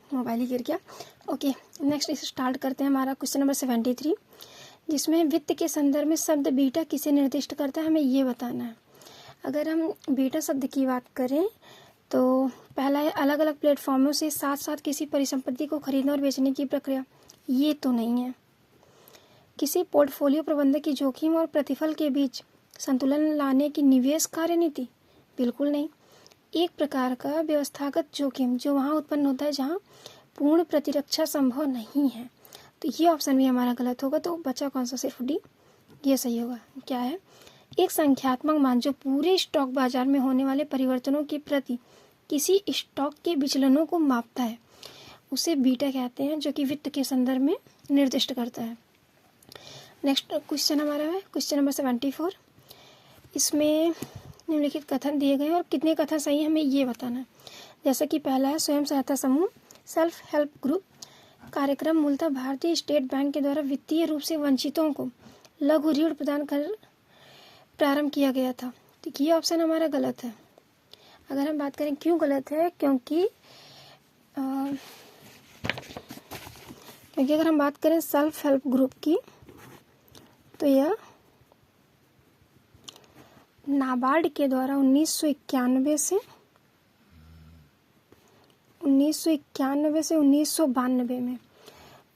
मोबाइल ही गिर गया। ओके, नेक्स्ट स्टार्ट करते हैं हमारा क्वेश्चन नंबर 73, जिसमें वित्त के संदर्भ में शब्द बीटा किसे निर्दिष्ट करता है हमें ये बताना है। अगर हम बीटा शब्द की बात करें तो पहला है अलग अलग प्लेटफॉर्मों से साथ साथ किसी परिसंपत्ति को खरीदने और बेचने की प्रक्रिया, ये तो नहीं है। किसी पोर्टफोलियो प्रबंधक की जोखिम और प्रतिफल के बीच संतुलन लाने की निवेश कार्यनीति, बिल्कुल नहीं। एक प्रकार का व्यवस्थागत जोखिम जो वहाँ उत्पन्न होता है जहाँ पूर्ण प्रतिरक्षा संभव नहीं है, तो ये ऑप्शन भी हमारा गलत होगा। तो बचा कौन सा? सिर्फ डी, ये सही होगा। क्या है? एक संख्यात्मक मान जो पूरे स्टॉक बाजार में होने वाले परिवर्तनों के प्रति किसी स्टॉक के विचलनों को मापता है, उसे बीटा कहते हैं, जो कि वित्त के संदर्भ में निर्दिष्ट करता है। नेक्स्ट क्वेश्चन हमारा है क्वेश्चन नंबर 74, इसमें निम्नलिखित कथन दिए गए हैं और कितने कथन सही है हमें ये बताना है। जैसा कि पहला है स्वयं सहायता समूह सेल्फ हेल्प ग्रुप कार्यक्रम मूलतः भारतीय स्टेट बैंक के द्वारा वित्तीय रूप से वंचितों को लघु ऋण प्रदान कर प्रारंभ किया गया था। तो ये ऑप्शन हमारा गलत है। अगर हम बात करें क्यों गलत है, क्योंकि अगर हम बात करें सेल्फ हेल्प ग्रुप की, तो यह नाबार्ड के द्वारा 1991 से 1992 में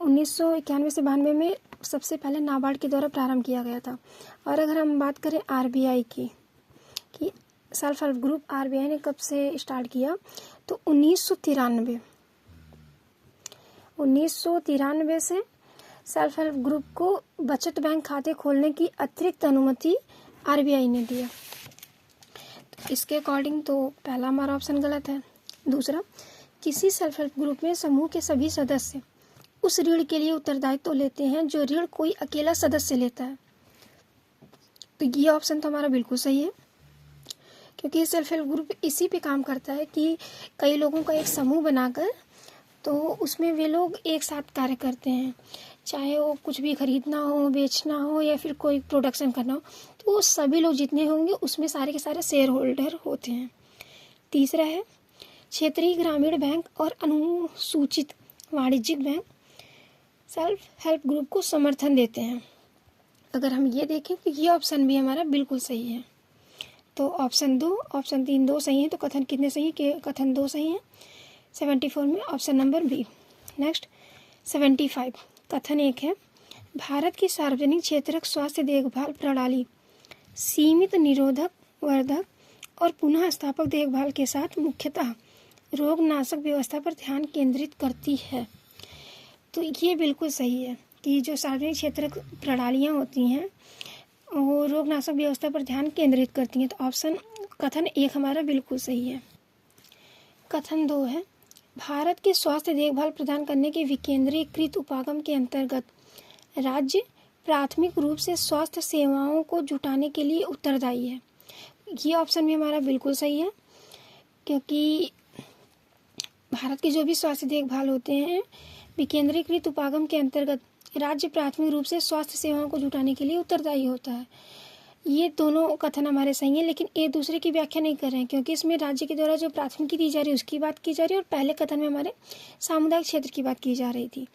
1991 से 92 में सबसे पहले नाबार्ड के द्वारा प्रारंभ किया गया था। और अगर हम बात करें आरबीआई की, कि सेल्फ हेल्प ग्रुप आरबीआई ने कब से स्टार्ट किया, तो 1993 से सेल्फ हेल्प ग्रुप को बचत बैंक खाते खोलने की अतिरिक्त अनुमति आरबीआई ने दिया। तो इसके अकॉर्डिंग तो पहला हमारा ऑप्शन गलत है। दूसरा, किसी सेल्फ हेल्प ग्रुप में समूह के सभी सदस्य उस ऋण के लिए उत्तरदायित्व लेते हैं जो ऋण कोई अकेला सदस्य लेता है। तो ये ऑप्शन तो हमारा बिल्कुल सही है, क्योंकि सेल्फ हेल्प ग्रुप इसी पे काम करता है कि कई लोगों का एक समूह बनाकर, तो उसमें वे लोग एक साथ कार्य करते हैं, चाहे वो कुछ भी खरीदना हो, बेचना हो या फिर कोई प्रोडक्शन करना हो, तो वो सभी लोग जितने होंगे उसमें सारे के सारे शेयर होल्डर होते हैं। तीसरा है, क्षेत्रीय ग्रामीण बैंक और अनुसूचित वाणिज्यिक बैंक सेल्फ हेल्प ग्रुप को समर्थन देते हैं। अगर हम ये देखें तो ये ऑप्शन भी हमारा बिल्कुल सही है। तो ऑप्शन 2, ऑप्शन 3 दो सही हैं, तो कथन कितने सही है? कथन 2 सही है। 74 में ऑप्शन नंबर बी। नेक्स्ट 75, कथन 1 है, भारत की सार्वजनिक क्षेत्रक स्वास्थ्य देखभाल प्रणाली सीमित निरोधक, वर्धक और पुनः स्थापक देखभाल के साथ मुख्यतः रोगनाशक व्यवस्था पर ध्यान केंद्रित करती है। तो ये बिल्कुल सही है कि जो सार्वजनिक क्षेत्र प्रणालियाँ होती हैं वो रोगनाशक व्यवस्था पर ध्यान केंद्रित करती हैं। तो ऑप्शन कथन 1 हमारा बिल्कुल सही है। कथन 2 है, भारत के स्वास्थ्य देखभाल प्रदान करने के विकेंद्रीकृत उपागम के अंतर्गत राज्य प्राथमिक रूप से स्वास्थ्य सेवाओं को जुटाने के लिए उत्तरदायी है। ये ऑप्शन भी हमारा बिल्कुल सही है, क्योंकि भारत की जो भी स्वास्थ्य देखभाल होते हैं विकेंद्रीकृत उपागम के अंतर्गत राज्य प्राथमिक रूप से स्वास्थ्य सेवाओं को जुटाने के लिए उत्तरदायी होता है। ये दोनों कथन हमारे सही हैं, लेकिन एक दूसरे की व्याख्या नहीं कर रहे हैं, क्योंकि इसमें राज्य के द्वारा जो प्राथमिकी दी जा रही है उसकी बात की जा रही है और पहले कथन में हमारे सामुदायिक क्षेत्र की बात की जा रही थी।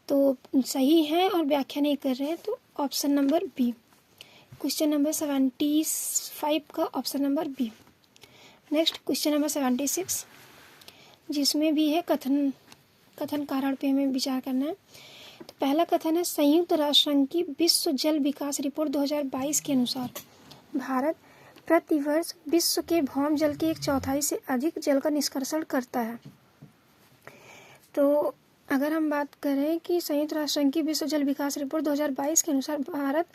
तो सही है और व्याख्या नहीं कर रहे हैं, तो option number B. Question number 75 का option number B. Next question number 76, जिसमें भी है कथन कारण पे हमें विचार करना है। तो पहला कथन है, संयुक्त राष्ट्र संघ की विश्व जल विकास रिपोर्ट 2022 के अनुसार भारत प्रतिवर्ष विश्व के भौम जल के 1/4 से अधिक जल का निष्कर्षण करता है। तो अगर हम बात करें कि संयुक्त राष्ट्र संघ की विश्व जल विकास रिपोर्ट 2022 के अनुसार भारत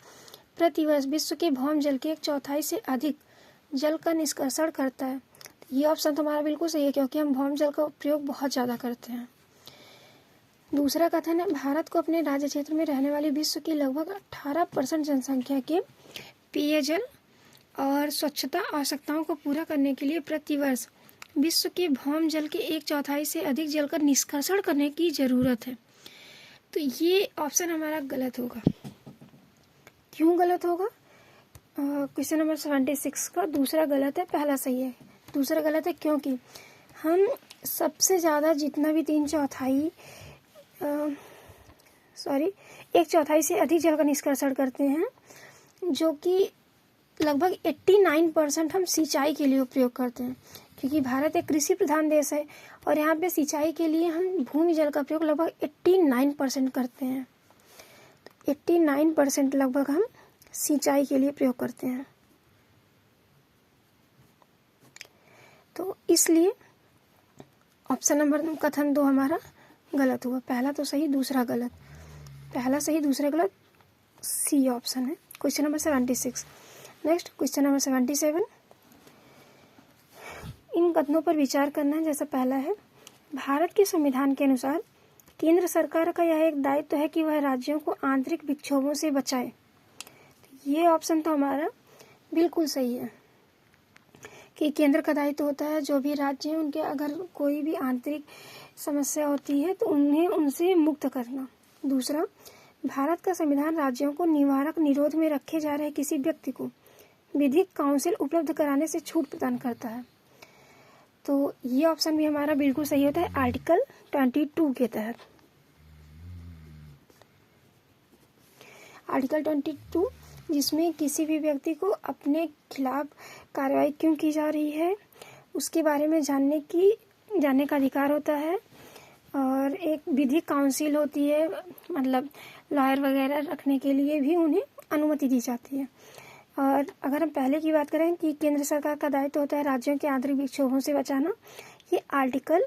प्रतिवर्ष विश्व के भौम जल के 1/4 से अधिक जल का निष्कर्षण करता है। ये ऑप्शन तो हमारा बिल्कुल सही है, क्योंकि हम भौम जल का उपयोग बहुत ज़्यादा करते हैं। दूसरा कथन है, भारत को अपने राज्य क्षेत्र में रहने वाली विश्व की लगभग 18% जनसंख्या के पेयजल और स्वच्छता आवश्यकताओं को पूरा करने के लिए प्रतिवर्ष विश्व के भौम जल के 1/4 से अधिक जल का निष्कर्षण करने की ज़रूरत है। तो ये ऑप्शन हमारा गलत होगा। क्यों गलत होगा? क्वेश्चन नंबर 76 का दूसरा गलत है, पहला सही है। दूसरा गलत है क्योंकि हम सबसे ज़्यादा जितना भी 1/4 से अधिक जल का निष्कर्षण करते हैं, जो कि लगभग 89% हम सिंचाई के लिए उपयोग करते हैं, क्योंकि भारत एक कृषि प्रधान देश है और यहाँ पे सिंचाई के लिए हम भूमि जल का उपयोग लगभग 89% करते हैं। तो 89% लगभग हम सिंचाई के लिए प्रयोग करते हैं। तो इसलिए ऑप्शन नंबर कथन 2 हमारा गलत हुआ। पहला तो सही, दूसरा गलत। पहला सही, दूसरा गलत, सी ऑप्शन है। Question number 76। Next question number 77। इन कथनों पर विचार करना है। जैसा पहला है, भारत के संविधान के अनुसार केंद्र सरकार का यह एक दायित्व है कि वह राज्यों को आंतरिक विक्षोभों से बचाए। ये ऑप्शन तो हमारा बिल्कुल सही है कि केंद्र का दायित्व होता है जो भी राज्य हैं उनके अगर कोई भी आंतरिक समस्या होती है तो उन्हें उनसे मुक्त करना। दूसरा, भारत का संविधान राज्यों को निवारक निरोध में रखे जा रहे किसी व्यक्ति को विधिक काउंसिल उपलब्ध कराने से छूट प्रदान करता है। तो ये ऑप्शन भी हमारा बिल्कुल सही होता है आर्टिकल 22 के तहत। आर्टिकल 22 जिसमें किसी भी व्यक्ति को अपने खिलाफ कार्रवाई क्यों की जा रही है उसके बारे में जानने का अधिकार होता है। और एक विधिक काउंसिल होती है, मतलब लॉयर वगैरह रखने के लिए भी उन्हें अनुमति दी जाती है। और अगर हम पहले की बात करें कि केंद्र सरकार का दायित्व होता है राज्यों के आंतरिक विक्षोभों से बचाना, ये आर्टिकल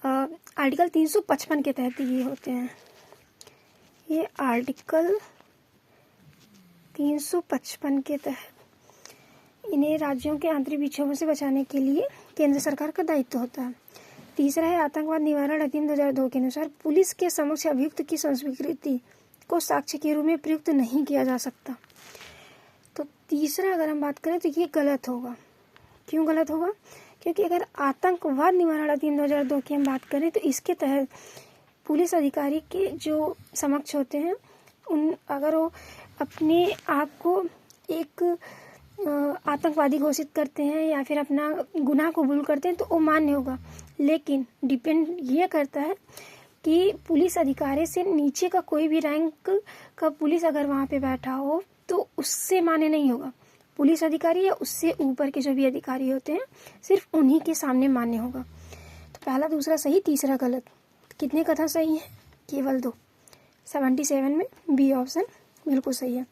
355 के तहत ये होते हैं। ये आर्टिकल 355 के तहत इन्हें राज्यों के आंतरिक विक्षोभों से बचाने के लिए केंद्र सरकार का दायित्व होता है। तीसरा है आतंकवाद निवारण अधिनियम 2002 के अनुसार पुलिस के समक्ष अभियुक्त की संस्वीकृति को साक्ष्य के रूप में प्रयुक्त नहीं किया जा सकता। तो तीसरा अगर हम बात करें तो ये गलत होगा। क्यों गलत होगा? क्योंकि अगर आतंकवाद निवारण अधिनियम 2002 की हम बात करें तो इसके तहत पुलिस अधिकारी के जो समक्ष होते हैं अगर वो अपने आप को एक आतंकवादी घोषित करते हैं या फिर अपना गुनाह कबूल करते हैं तो वो मान्य होगा। लेकिन डिपेंड ये करता है कि पुलिस अधिकारी से नीचे का कोई भी रैंक का पुलिस अगर वहाँ पे बैठा हो तो उससे मान्य नहीं होगा। पुलिस अधिकारी या उससे ऊपर के जो भी अधिकारी होते हैं सिर्फ उन्हीं के सामने मान्य होगा। तो पहला दूसरा सही, तीसरा गलत। कितने कथन सही है? केवल 2। 77 में बी ऑप्शन बिल्कुल सही है।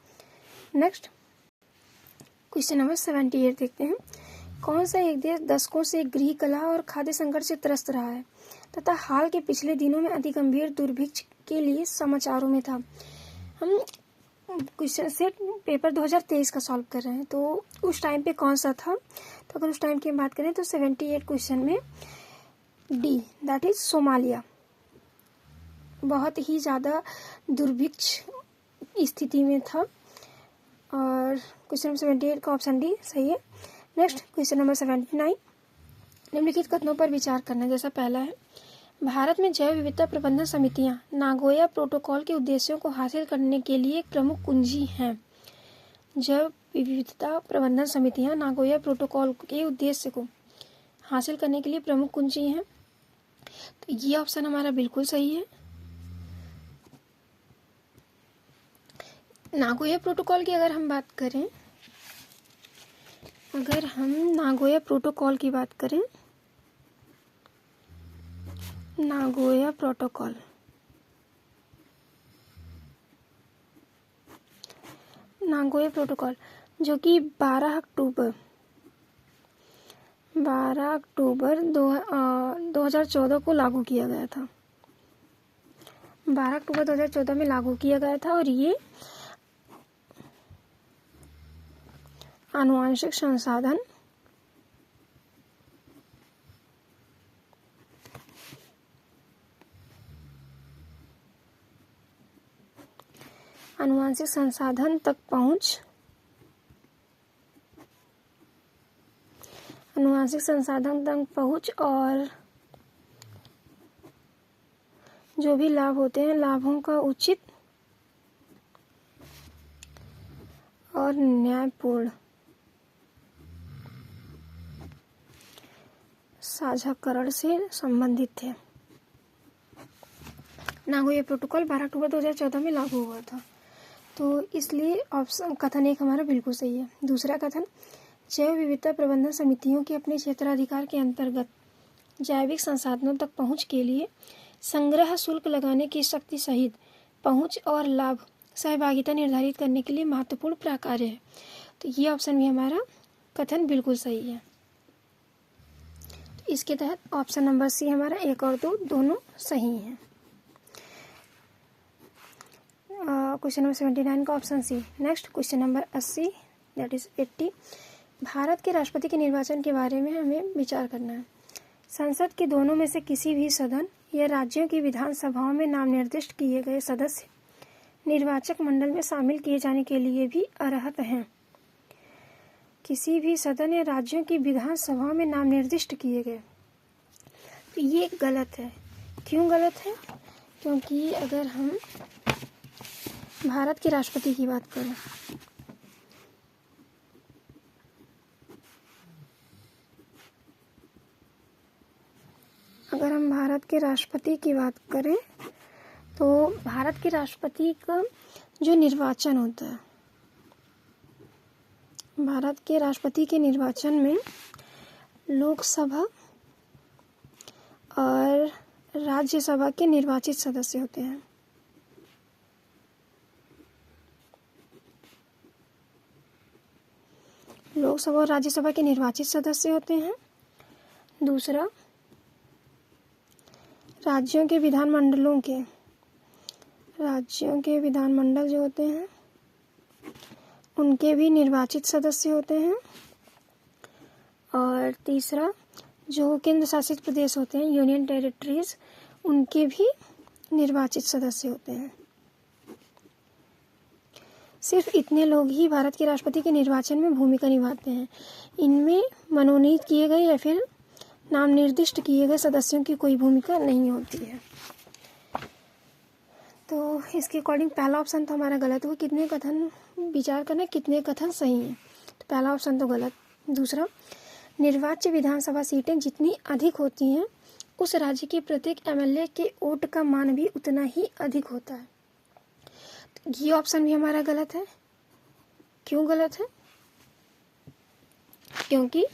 नेक्स्ट क्वेश्चन नंबर 78 देखते हैं। कौन सा एक देश दशकों से गृह कलह और खाद्य संकट से त्रस्त रहा है तथा हाल के पिछले दिनों में अति गंभीर दुर्भिक्ष के लिए समाचारों में था? हम क्वेश्चन सेट पेपर 2023 का सॉल्व कर रहे हैं। तो उस टाइम पे कौन सा था? तो अगर उस टाइम की बात करें तो 78 क्वेश्चन में डी दैट इज सोमालिया बहुत ही ज़्यादा दुर्भिक्ष स्थिति में था। और क्वेश्चन नंबर 78 का ऑप्शन डी सही है। नेक्स्ट क्वेश्चन नंबर 79 निम्नलिखित कथनों पर विचार करना। जैसा पहला है, भारत में जैव विविधता प्रबंधन समितियां नागोया प्रोटोकॉल के उद्देश्यों को हासिल करने के लिए एक प्रमुख कुंजी हैं। जैव विविधता प्रबंधन समितियां नागोया प्रोटोकॉल के उद्देश्य को हासिल करने के लिए प्रमुख कुंजी हैं। तो ये ऑप्शन हमारा बिल्कुल सही है। नागोया प्रोटोकॉल की अगर हम बात करें, अगर हम नागोया प्रोटोकॉल की बात करें, नागोया प्रोटोकॉल जो कि 12 अक्टूबर 2014 को लागू किया गया था। 12 अक्टूबर 2014 में लागू किया गया था। और ये आनुवांशिक संसाधन तक पहुंच और जो भी लाभ होते हैं लाभों का उचित और न्यायपूर्ण साझाकरण से संबंधित थे। नागोया प्रोटोकॉल 12 अक्टूबर 2014 में लागू हुआ था। तो इसलिए ऑप्शन कथन 1 हमारा बिल्कुल सही है। दूसरा कथन, जैव विविधता प्रबंधन समितियों के अपने क्षेत्राधिकार के अंतर्गत जैविक संसाधनों तक पहुंच के लिए संग्रह शुल्क लगाने की शक्ति सहित पहुंच और लाभ सहभागिता निर्धारित करने के लिए महत्वपूर्ण प्रकार्य है। तो ये ऑप्शन भी हमारा कथन बिल्कुल सही है। तो इसके तहत ऑप्शन नंबर सी हमारा 1 और 2 दोनों सही हैं। क्वेश्चन नंबर 79 का option C. Next question number 80 that is 80, Bharat के राष्ट्रपति के निर्वाचन के बारे में हमें विचार करना है। संसद के दोनों में से किसी भी सदन या राज्यों की विधानसभाओं में नाम निर्दिष्ट किए गए सदस्य निर्वाचक मंडल में शामिल किए जाने के लिए भी अर्हत हैं। किसी भी सदन या राज्यों की विधानसभाओं में नाम निर्दिष्ट किए गए, तो ये गलत है। क्यों गलत है? क्योंकि अगर हम भारत के राष्ट्रपति की बात करें के राष्ट्रपति की बात करें तो भारत के राष्ट्रपति का जो निर्वाचन होता है, भारत के राष्ट्रपति के निर्वाचन में लोकसभा और राज्यसभा के निर्वाचित सदस्य होते हैं। लोकसभा और राज्यसभा के निर्वाचित सदस्य होते हैं। दूसरा, राज्यों के विधानमंडल जो होते हैं उनके भी निर्वाचित सदस्य होते हैं। और तीसरा, जो केंद्र शासित प्रदेश होते हैं, यूनियन टेरिटरीज, उनके भी निर्वाचित सदस्य होते हैं। सिर्फ इतने लोग ही भारत के राष्ट्रपति के निर्वाचन में भूमिका निभाते हैं। इनमें मनोनीत किए गए या फिर नाम निर्दिष्ट किए गए सदस्यों की कोई भूमिका नहीं होती है। तो इसके अकॉर्डिंग पहला ऑप्शन तो हमारा गलत हुआ। कितने कथन विचार करना, कितने कथन सही हैं, तो पहला ऑप्शन तो गलत। दूसरा, निर्वाच्य विधानसभा सीटें जितनी अधिक होती हैं उस राज्य के प्रत्येक एमएलए के वोट का मान भी उतना ही अधिक होता है। तो ये ऑप्शन भी हमारा गलत है। क्यों गलत है? क्योंकि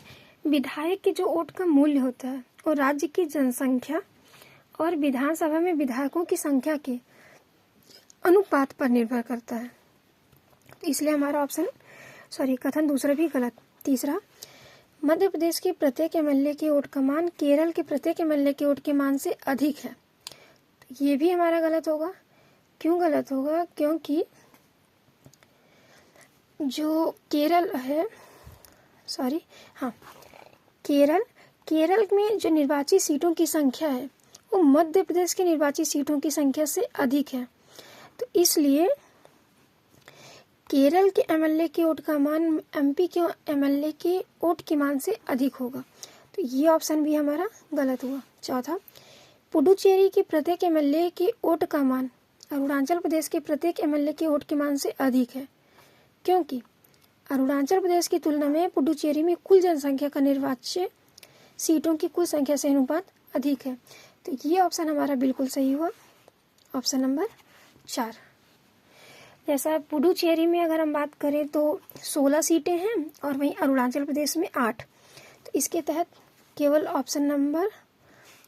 विधायक के जो वोट का मूल्य होता है वो राज्य की जनसंख्या और विधानसभा में विधायकों की संख्या के अनुपात पर निर्भर करता है। तो इसलिए हमारा कथन दूसरा भी गलत। तीसरा, मध्य प्रदेश के प्रत्येक एमएलए के वोट का मान केरल के प्रत्येक एमएलए के वोट के मान से अधिक है। तो ये भी हमारा गलत होगा। क्यों गलत होगा? क्योंकि जो केरल में जो निर्वाचित सीटों की संख्या है वो मध्य प्रदेश की निर्वाचित सीटों की संख्या से अधिक है। तो इसलिए केरल के एमएलए के वोट का मान एमपी के एमएलए के वोट के मान से अधिक होगा। तो ये ऑप्शन भी हमारा गलत हुआ। चौथा, पुडुचेरी के प्रत्येक एमएलए के वोट का मान अरुणाचल प्रदेश के प्रत्येक एमएलए के वोट के मान से अधिक है, क्योंकि अरुणाचल प्रदेश की तुलना में पुडुचेरी में कुल जनसंख्या का निर्वाच्य सीटों की कुल संख्या से अनुपात अधिक है। तो ये ऑप्शन हमारा बिल्कुल सही हुआ, ऑप्शन नंबर 4। जैसा पुडुचेरी में अगर हम बात करें तो 16 सीटें हैं और वहीं अरुणाचल प्रदेश में 8। तो इसके तहत केवल ऑप्शन नंबर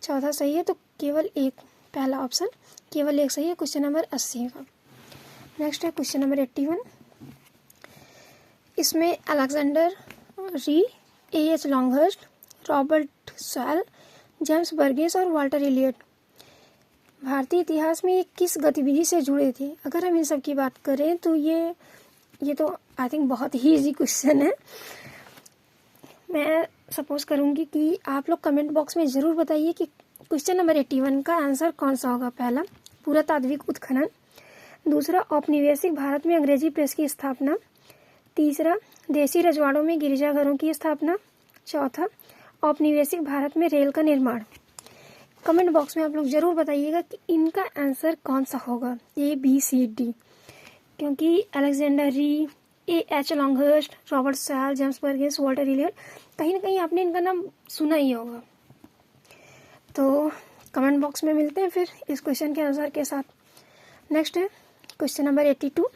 14 सही है। तो केवल एक, पहला ऑप्शन केवल एक सही है, क्वेश्चन नंबर 80 का। नेक्स्ट है क्वेश्चन नंबर 81। इसमें Alexander Rea, A.H. Longhurst, Robert Sewell, James Burgess और वाल्टर एलियट भारतीय इतिहास में ये किस गतिविधि से जुड़े थे? अगर हम इन सब की बात करें तो ये तो आई थिंक बहुत ही इजी क्वेश्चन है। मैं सपोज करूँगी कि आप लोग कमेंट बॉक्स में ज़रूर बताइए कि क्वेश्चन नंबर 81 का आंसर कौन सा होगा। पहला, पुरातात्विक उत्खनन। दूसरा, औपनिवेशिक भारत में अंग्रेजी प्रेस की स्थापना। तीसरा, देसी रजवाड़ों में गिरजाघरों की स्थापना। चौथा, औपनिवेशिक भारत में रेल का निर्माण। कमेंट बॉक्स में आप लोग ज़रूर बताइएगा कि इनका आंसर कौन सा होगा, A, B, C, D। क्योंकि Alexander Rea, A.H. Longhurst, Robert Sewell, James Burgess, Walter Elliot, कहीं ना कहीं आपने इनका नाम सुना ही होगा। तो कमेंट बॉक्स में मिलते हैं फिर इस क्वेश्चन के आंसर के साथ। नेक्स्ट है क्वेश्चन नंबर 82।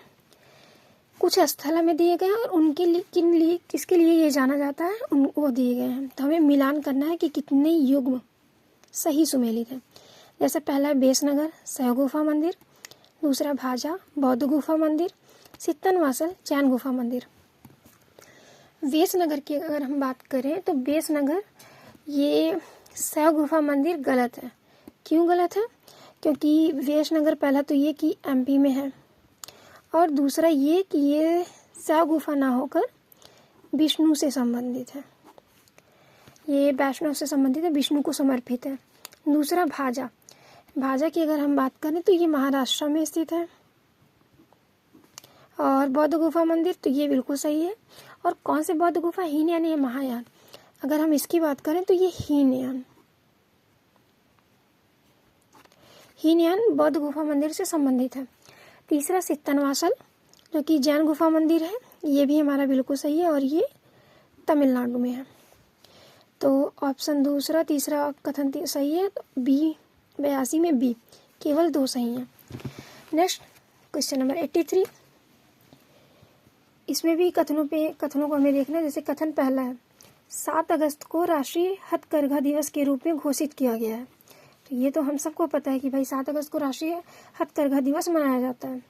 कुछ स्थल हमें दिए गए हैं और उनके लिए किसके लिए ये जाना जाता है वो दिए गए हैं। तो हमें मिलान करना है कि कितने युग्म सही सुमेलित है। जैसे पहला है बेसनगर शैव गुफा मंदिर, दूसरा भाजा बौद्ध गुफा मंदिर, सित्तनवासल जैन गुफा मंदिर। बेसनगर की अगर हम बात करें तो बेसनगर ये शैव गुफा मंदिर गलत है। क्यों गलत है? क्योंकि बेसनगर पहला तो ये कि MP में है और दूसरा ये कि ये शैव गुफा ना होकर विष्णु से संबंधित है। ये वैष्णव से संबंधित है, विष्णु को समर्पित है। दूसरा भाजा की अगर हम बात करें तो ये महाराष्ट्र में स्थित है। और बौद्ध गुफा मंदिर तो ये बिल्कुल सही है। और कौन से बौद्ध गुफा? हीनयान या महायान? अगर हम इसकी बात करें तो ये हीनयान बौद्ध गुफा मंदिर से संबंधित है। तीसरा सित्तनवासल जो कि जैन गुफा मंदिर है, ये भी हमारा बिल्कुल सही है और ये तमिलनाडु में है। तो ऑप्शन दूसरा तीसरा कथन सही है, तो B 82 में बी, केवल 2 सही हैं। नेक्स्ट क्वेश्चन नंबर 83, इसमें भी कथनों को हमें देखना है। जैसे कथन पहला है, 7 अगस्त को राष्ट्रीय हथकरघा दिवस के रूप में घोषित किया गया है। तो ये तो हम सबको पता है कि भाई 7 अगस्त को राष्ट्रीय हथकरघा दिवस मनाया जाता है।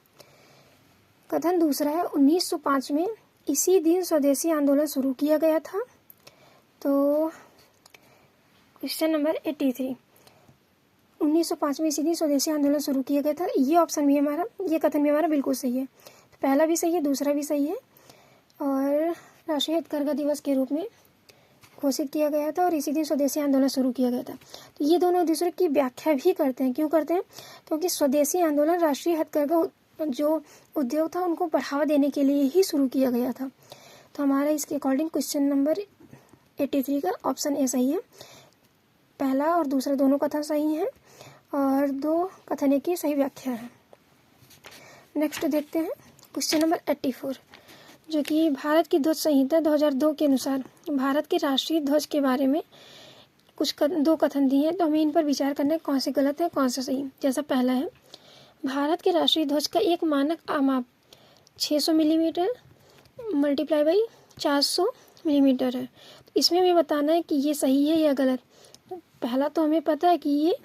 कथन दूसरा है, 1905 में इसी दिन स्वदेशी आंदोलन शुरू किया गया था। तो क्वेश्चन नंबर 83, 1905 में इसी दिन स्वदेशी आंदोलन शुरू किया गया था। ये ऑप्शन भी हमारा, ये कथन भी हमारा बिल्कुल सही है। तो पहला भी सही है, दूसरा भी सही है। और राष्ट्रीय हथकरघा दिवस के रूप में घोषित किया गया था और इसी दिन स्वदेशी आंदोलन शुरू किया गया था। तो ये दोनों दूसरे की व्याख्या भी करते हैं। क्यों करते हैं? क्योंकि स्वदेशी आंदोलन राष्ट्रीय हथकरघा जो उद्योग था उनको बढ़ावा देने के लिए ही शुरू किया गया था। तो हमारा इसके अकॉर्डिंग क्वेश्चन नंबर 83 का ऑप्शन ए सही है। पहला और दूसरा दोनों कथन सही हैं और 2 कथन की सही व्याख्या है। नेक्स्ट देखते हैं क्वेश्चन नंबर 84, जो कि भारत की ध्वज संहिता 2002 के अनुसार भारत के राष्ट्रीय ध्वज के बारे में कुछ 2 कथन दिए हैं। तो हमें इन पर विचार करना है कौन से गलत है कौन सा सही। जैसा पहला है, भारत के राष्ट्रीय ध्वज का एक मानक आमाप 600 मिलीमीटर मल्टीप्लाई बाई 400 मिलीमीटर है। तो इसमें हमें बताना है कि ये सही है या गलत। पहला तो हमें पता है कि ये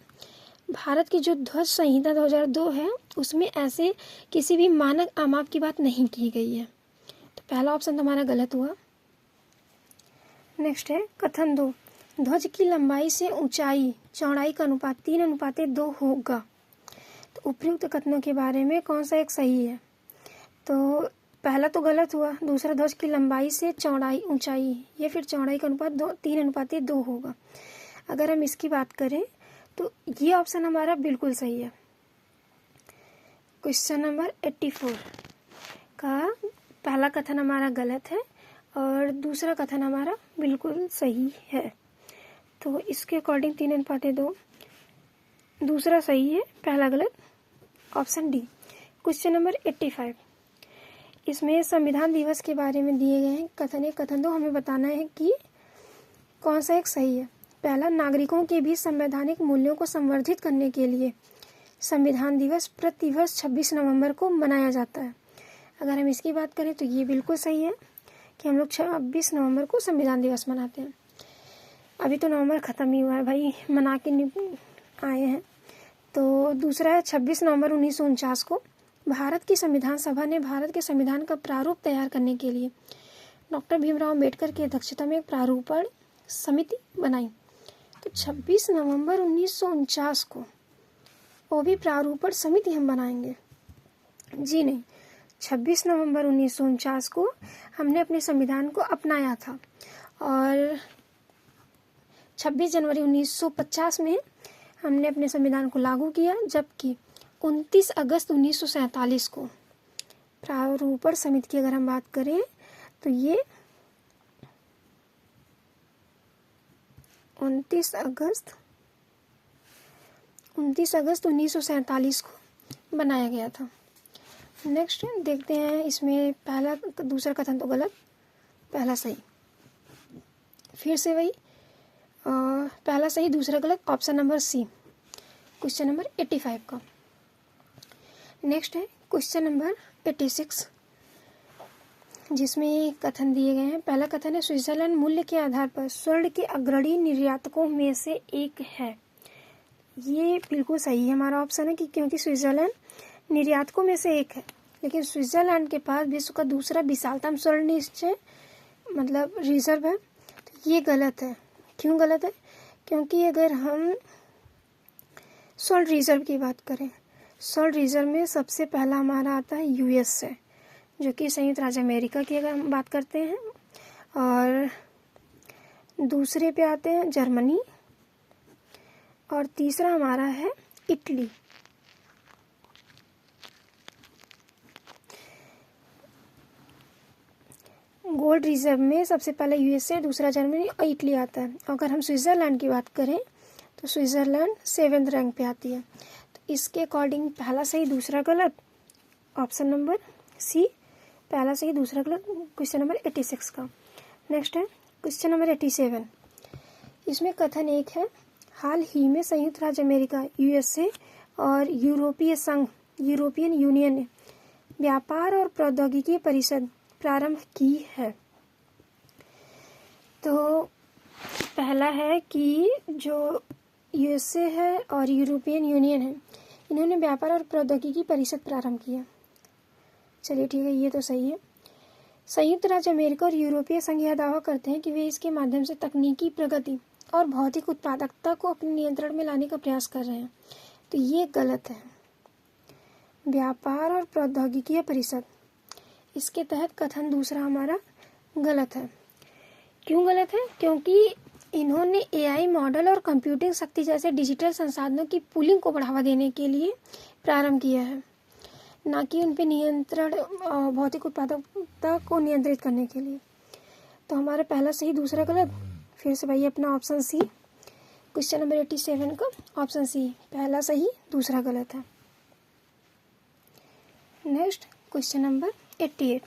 भारत की जो ध्वज संहिता 2002 है उसमें ऐसे किसी भी मानक आमाप की बात नहीं की गई है। तो पहला ऑप्शन तो हमारा गलत हुआ। नेक्स्ट है कथन 2, ध्वज की लंबाई से ऊंचाई चौड़ाई का अनुपात 3:2 होगा। तो उपयुक्त कथनों के बारे में कौन सा एक सही है? तो पहला तो गलत हुआ, दूसरा ध्वज की लंबाई से चौड़ाई ऊंचाई, ये फिर चौड़ाई का अनुपात 3:2 होगा। अगर हम इसकी बात करें तो ये ऑप्शन हमारा बिल्कुल सही है। क्वेश्चन नंबर 84 का पहला कथन हमारा गलत है और दूसरा कथन हमारा बिल्कुल सही है। तो इसके अकॉर्डिंग 3:2, दूसरा सही है, पहला गलत, ऑप्शन डी। क्वेश्चन नंबर 85, इसमें संविधान दिवस के बारे में दिए गए हैं कथन 1 कथन 2। हमें बताना है कि कौन सा एक सही है। पहला, नागरिकों के बीच संवैधानिक मूल्यों को संवर्धित करने के लिए संविधान दिवस प्रतिवर्ष 26 नवंबर को मनाया जाता है। अगर हम इसकी बात करें तो ये बिल्कुल सही है कि हम लोग 26 नवंबर को संविधान दिवस मनाते हैं। अभी तो नवंबर ख़त्म ही हुआ है भाई, मना के आए हैं। तो दूसरा है 26 नवंबर 1949 को भारत की संविधान सभा ने भारत के संविधान का प्रारूप तैयार करने के लिए डॉक्टर भीमराव अम्बेडकर की अध्यक्षता में एक प्रारूपण समिति बनाई। तो 26 नवंबर 1949 को वो भी प्रारूपण समिति हम बनाएंगे? जी नहीं, 26 नवंबर 1949 को हमने अपने संविधान को अपनाया था और 26 जनवरी 1950 में हमने अपने संविधान को लागू किया, जबकि 29 अगस्त 1947 को प्रारूपण समिति की अगर हम बात करें तो ये 29 अगस्त 1947 को बनाया गया था। नेक्स्ट देखते हैं, इसमें पहला दूसरा कथन तो गलत, पहला सही। फिर से वही, पहला सही दूसरा गलत, option number C question number 85 का। नेक्स्ट है क्वेश्चन नंबर 86, जिसमें कथन दिए गए हैं। पहला कथन है, स्विट्जरलैंड मूल्य के आधार पर स्वर्ण के अग्रणी निर्यातकों में से एक है। ये बिल्कुल सही है हमारा ऑप्शन है कि क्योंकि स्विट्जरलैंड निर्यातकों में से एक है, लेकिन स्विट्जरलैंड के पास विश्व का दूसरा विशालतम स्वर्ण निश्चय मतलब रिजर्व है। तो ये गलत है। क्यों गलत है? क्योंकि अगर हम स्वर्ण रिजर्व की बात करें, स्वर्ण रिजर्व में सबसे पहला हमारा आता है यूएस से, जो कि संयुक्त राज्य अमेरिका की अगर हम बात करते हैं, और दूसरे पे आते हैं जर्मनी, और तीसरा हमारा है इटली। गोल्ड रिजर्व में सबसे पहले यूएसए, दूसरा जर्मनी और इटली आता है। अगर हम स्विट्जरलैंड की बात करें तो स्विट्जरलैंड 7वें रैंक पे आती है। तो इसके अकॉर्डिंग पहला सही दूसरा गलत, ऑप्शन नंबर सी पहला सही दूसरा गलत, क्वेश्चन नंबर 86 का। नेक्स्ट है क्वेश्चन नंबर 87, इसमें कथन 1 है, हाल ही में संयुक्त राज्य अमेरिका यूएसए और यूरोपीय संघ यूरोपियन यूनियन ने व्यापार और प्रौद्योगिकी परिषद प्रारंभ की है। तो पहला है कि जो यूएसए है और यूरोपियन यूनियन है, इन्होंने व्यापार और प्रौद्योगिकी परिषद प्रारंभ किया। चलिए ठीक है, ये तो सही है। संयुक्त राज्य अमेरिका और यूरोपीय संघ यह दावा करते हैं कि वे इसके माध्यम से तकनीकी प्रगति और भौतिक उत्पादकता को अपने नियंत्रण में लाने का प्रयास कर रहे हैं। तो ये गलत है। व्यापार और प्रौद्योगिकी परिषद, इसके तहत कथन दूसरा हमारा गलत है। क्यों गलत है? क्योंकि इन्होंने एआई मॉडल और कंप्यूटिंग शक्ति जैसे डिजिटल संसाधनों की पूलिंग को बढ़ावा देने के लिए प्रारंभ किया है, ना कि उन पे नियंत्रण भौतिक उत्पादकता को नियंत्रित करने के लिए। तो हमारा पहला सही दूसरा गलत। फिर से भाई अपना ऑप्शन सी, क्वेश्चन नंबर 87 का ऑप्शन सी, पहला सही दूसरा गलत है। नेक्स्ट क्वेश्चन नंबर 88,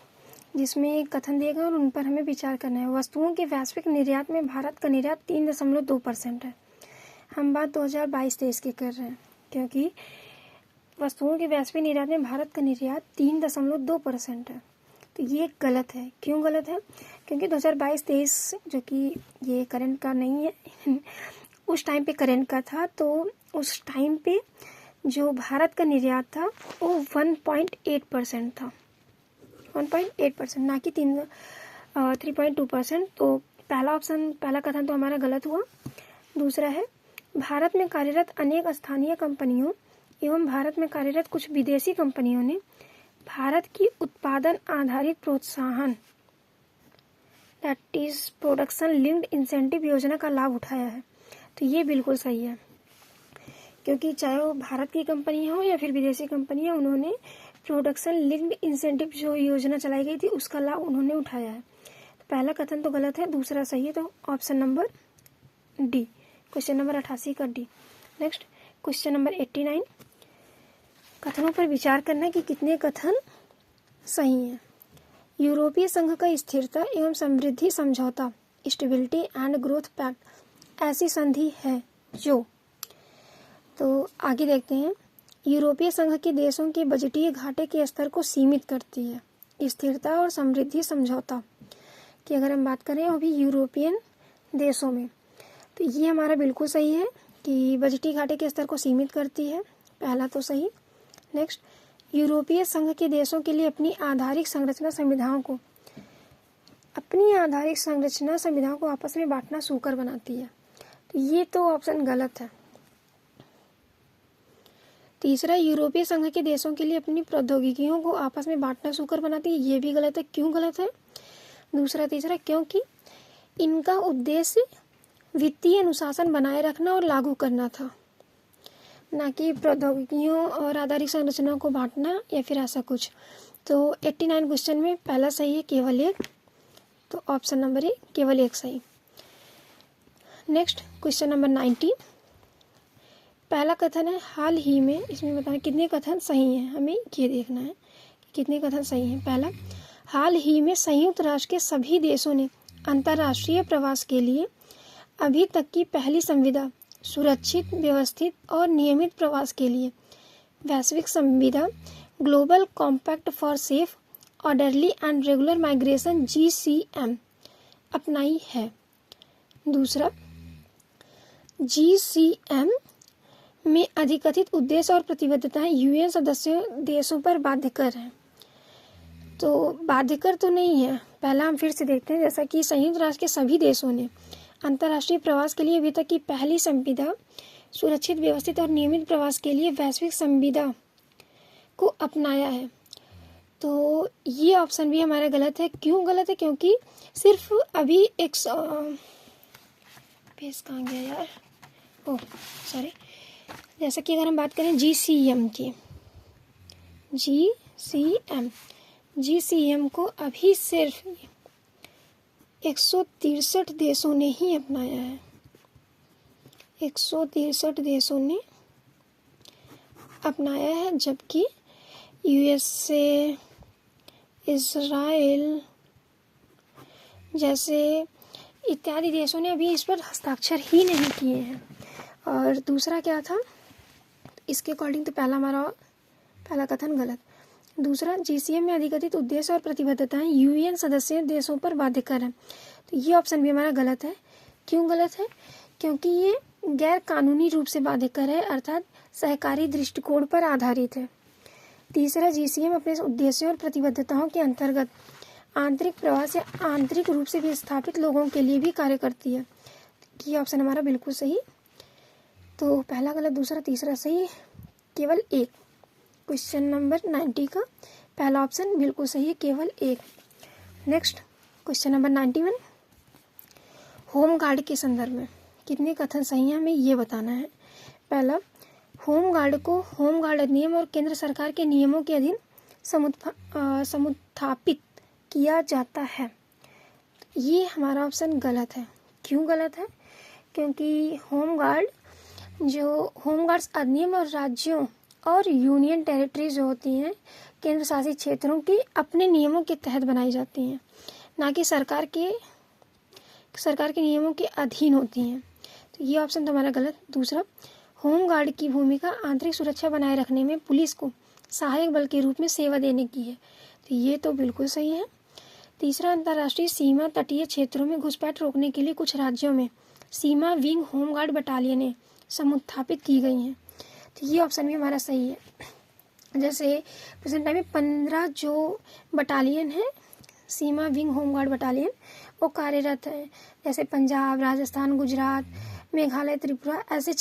जिसमें एक कथन देगा और उन पर हमें विचार करना है। वस्तुओं के वैश्विक निर्यात में भारत का निर्यात 3.2% है। हम बात 2022-23 की कर रहे हैं, क्योंकि वस्तुओं के वैश्विक निर्यात में भारत का निर्यात 3.2% है। तो ये गलत है। क्यों गलत है? क्योंकि 2022-23 जो कि ये करंट का नहीं है उस टाइम पे करंट का था, तो उस टाइम पे जो भारत का निर्यात था वो 1.8% था, 1.8%, ना कि 3.2%। तो पहला ऑप्शन, पहला कथन तो हमारा गलत हुआ। दूसरा है, भारत में कार्यरत अनेक स्थानीय कंपनियों एवं भारत में कार्यरत कुछ विदेशी कंपनियों ने भारत की उत्पादन आधारित प्रोत्साहन that is production linked incentive योजना का लाभ उठाया है। तो ये बिल्कुल सही है, क्योंकि चाहे वो भारत की कंपनी हो या फिर विदेशी कंपनी हो, उन्होंने प्रोडक्शन लिंक्ड इंसेंटिव जो योजना चलाई गई थी उसका लाभ उन्होंने उठाया है। तो पहला कथन तो गलत है, दूसरा सही है। तो option number D, question number 88 का डी। नेक्स्ट क्वेश्चन नंबर 89, कथनों पर विचार करना है कि कितने कथन सही हैं। यूरोपीय संघ का स्थिरता एवं समृद्धि समझौता स्टेबिलिटी एंड ग्रोथ पैक्ट ऐसी संधि है जो, तो आगे देखते हैं, यूरोपीय संघ के देशों के बजटीय घाटे के स्तर को सीमित करती है। स्थिरता और समृद्धि समझौता की अगर हम बात करें वो भी यूरोपियन देशों में, तो ये हमारा बिल्कुल सही है कि बजटीय घाटे के स्तर को सीमित करती है, पहला तो सही। नेक्स्ट, यूरोपीय संघ के देशों के लिए अपनी आधारिक संरचना संविधाओं को आपस में बांटना सूकर बनाती है। तो ये तो ऑप्शन गलत है। तीसरा, यूरोपीय संघ के देशों के लिए अपनी प्रौद्योगिकियों को आपस में बांटना सूकर बनाती है, ये भी गलत है। क्यों गलत है? दूसरा तीसरा, क्योंकि इनका उद्देश्य वित्तीय अनुशासन बनाए रखना और लागू करना था, ना कि प्रौद्योगिकियों और आधारिक संरचनाओं को बांटना या फिर ऐसा कुछ। तो 89 क्वेश्चन में पहला सही है केवल एक, तो ऑप्शन नंबर ए केवल एक सही। नेक्स्ट क्वेश्चन नंबर 90, पहला कथन है हाल ही में, इसमें बताना कितने कथन सही हैं, हमें ये देखना है कि कितने कथन सही हैं। पहला, हाल ही में संयुक्त राष्ट्र के सभी देशों ने अंतर्राष्ट्रीय प्रवास के लिए अभी तक की पहली संविदा सुरक्षित, व्यवस्थित और नियमित प्रवास के लिए वैश्विक संविदा global compact for safe, orderly and regular migration GCM अपनाई है। दूसरा, GCM में अधिकथित उद्देश्य और प्रतिबद्धताएं UN सदस्य देशों पर बाध्यकर हैं। तो बाध्यकर तो नहीं है। पहला हम फिर से देखते हैं, जैसा कि संयुक्त राष्ट्र के सभी देशों ने अंतर्राष्ट्रीय प्रवास के लिए अभी तक की पहली संविदा सुरक्षित, व्यवस्थित और नियमित प्रवास के लिए वैश्विक संविदा को अपनाया है। तो ये ऑप्शन भी हमारा गलत है। क्यों गलत है? क्योंकि सिर्फ अभी एक पेज कहाँ गया यार, ओह सॉरी। जैसा कि अगर हम बात करें GCM की, GCM को अभी सिर्फ 163 देशों ने ही अपनाया है। 163 देशों ने अपनाया है, जबकि USA, इजराइल जैसे इत्यादि देशों ने अभी इस पर हस्ताक्षर ही नहीं किए हैं। और दूसरा क्या था, इसके अकॉर्डिंग तो पहला कथन गलत। दूसरा, जीसीएम में अधिकथित उद्देश्य और प्रतिबद्धताएं यूएन सदस्य देशों पर बाध्यकर है, तो ये ऑप्शन भी हमारा गलत है। क्यों गलत है? क्योंकि ये गैर कानूनी रूप से बाध्यकर है, अर्थात सहकारी दृष्टिकोण पर आधारित है। तीसरा, जीसीएम अपने उद्देश्यों और प्रतिबद्धताओं के अंतर्गत आंतरिक प्रवास या आंतरिक रूप से विस्थापित लोगों के लिए भी कार्य करती है। ये ऑप्शन हमारा बिल्कुल सही। तो पहला गलत, दूसरा तीसरा सही, केवल एक। क्वेश्चन नंबर 90 का पहला ऑप्शन बिल्कुल सही है, केवल एक। Next question number 91, home guard के संदर्भ में कितने कथन सही हैं हमें ये बताना है। पहला, होम गार्ड को होम गार्ड अधिनियम और केंद्र सरकार के नियमों के अधीन समुत्थापित किया जाता है। ये हमारा ऑप्शन गलत है। क्यों गलत है? क्योंकि होम गार्ड्स अधिनियम और राज्यों और यूनियन टेरिटरीज जो होती हैं, केंद्र शासित क्षेत्रों के अपने नियमों के तहत बनाई जाती हैं, ना कि सरकार के नियमों के अधीन होती हैं। तो ये ऑप्शन तो हमारा गलत। दूसरा, होम गार्ड की भूमिका आंतरिक सुरक्षा बनाए रखने में पुलिस को सहायक बल के रूप में सेवा देने की है, तो ये तो बिल्कुल सही है। तीसरा, अंतर्राष्ट्रीय सीमा तटीय क्षेत्रों में घुसपैठ रोकने के लिए कुछ राज्यों में सीमा विंग होम गार्ड बटालियनें समुत्थापित की गई हैं, तो ये ऑप्शन भी हमारा सही है। जैसे प्रेजेंट टाइम में 15 जो बटालियन है, सीमा विंग होम गार्ड बटालियन, वो कार्यरत है। जैसे पंजाब, राजस्थान, गुजरात, मेघालय, त्रिपुरा, ऐसे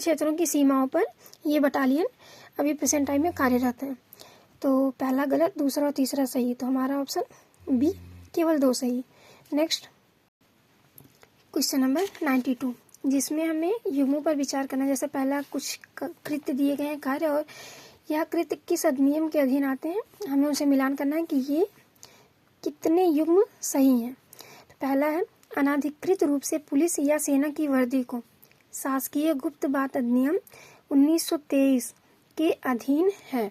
क्षेत्रों की सीमाओं पर ये बटालियन अभी प्रेजेंट टाइम में कार्यरत है। तो पहला गलत, दूसरा और तीसरा सही, तो हमारा ऑप्शन बी, केवल 2 सही। नेक्स्ट क्वेश्चन नंबर 92, जिसमें हमें युग्मों पर विचार करना। जैसे पहला कुछ कृत्य दिए गए हैं, कार्य, और यह कृत्य किस अधिनियम के अधीन आते हैं, हमें उनसे मिलान करना है कि ये कितने युग्म सही हैं। तो पहला है, अनाधिकृत रूप से पुलिस या सेना की वर्दी को शासकीय गुप्त बात अधिनियम 1923 के अधीन है।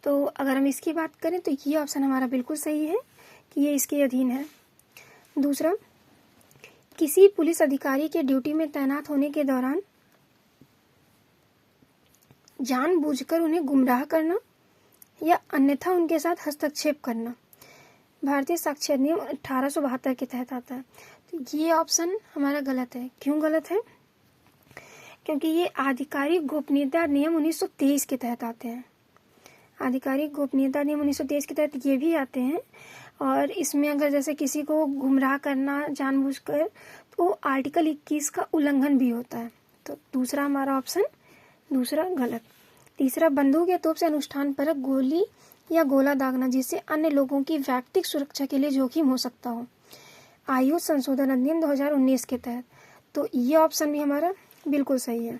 तो अगर हम इसकी बात करें तो ये ऑप्शन हमारा बिल्कुल सही है कि ये इसके अधीन है। दूसरा, किसी पुलिस अधिकारी के ड्यूटी में तैनात होने के दौरान जानबूझकर उन्हें गुमराह करना या अन्यथा उनके साथ हस्तक्षेप करना भारतीय साक्ष्य अधिनियम 1872 के तहत आता है। तो ये ऑप्शन हमारा गलत है। क्यों गलत है? क्योंकि ये आधिकारिक गोपनीयता नियम 1923 के तहत आते हैं। आधिकारिक गोपनीयता नियम 1923 के तहत ये भी आते हैं, और इसमें अगर जैसे किसी को गुमराह करना जानबूझकर, तो आर्टिकल 21 का उल्लंघन भी होता है। तो दूसरा हमारा ऑप्शन दूसरा गलत। तीसरा, बंदूक या तोप से अनुष्ठान परक गोली या गोला दागना जिससे अन्य लोगों की व्यक्तिगत सुरक्षा के लिए जोखिम हो सकता हो, आयु संशोधन अधिनियम 2019 के तहत। तो ये ऑप्शन भी हमारा बिल्कुल सही है।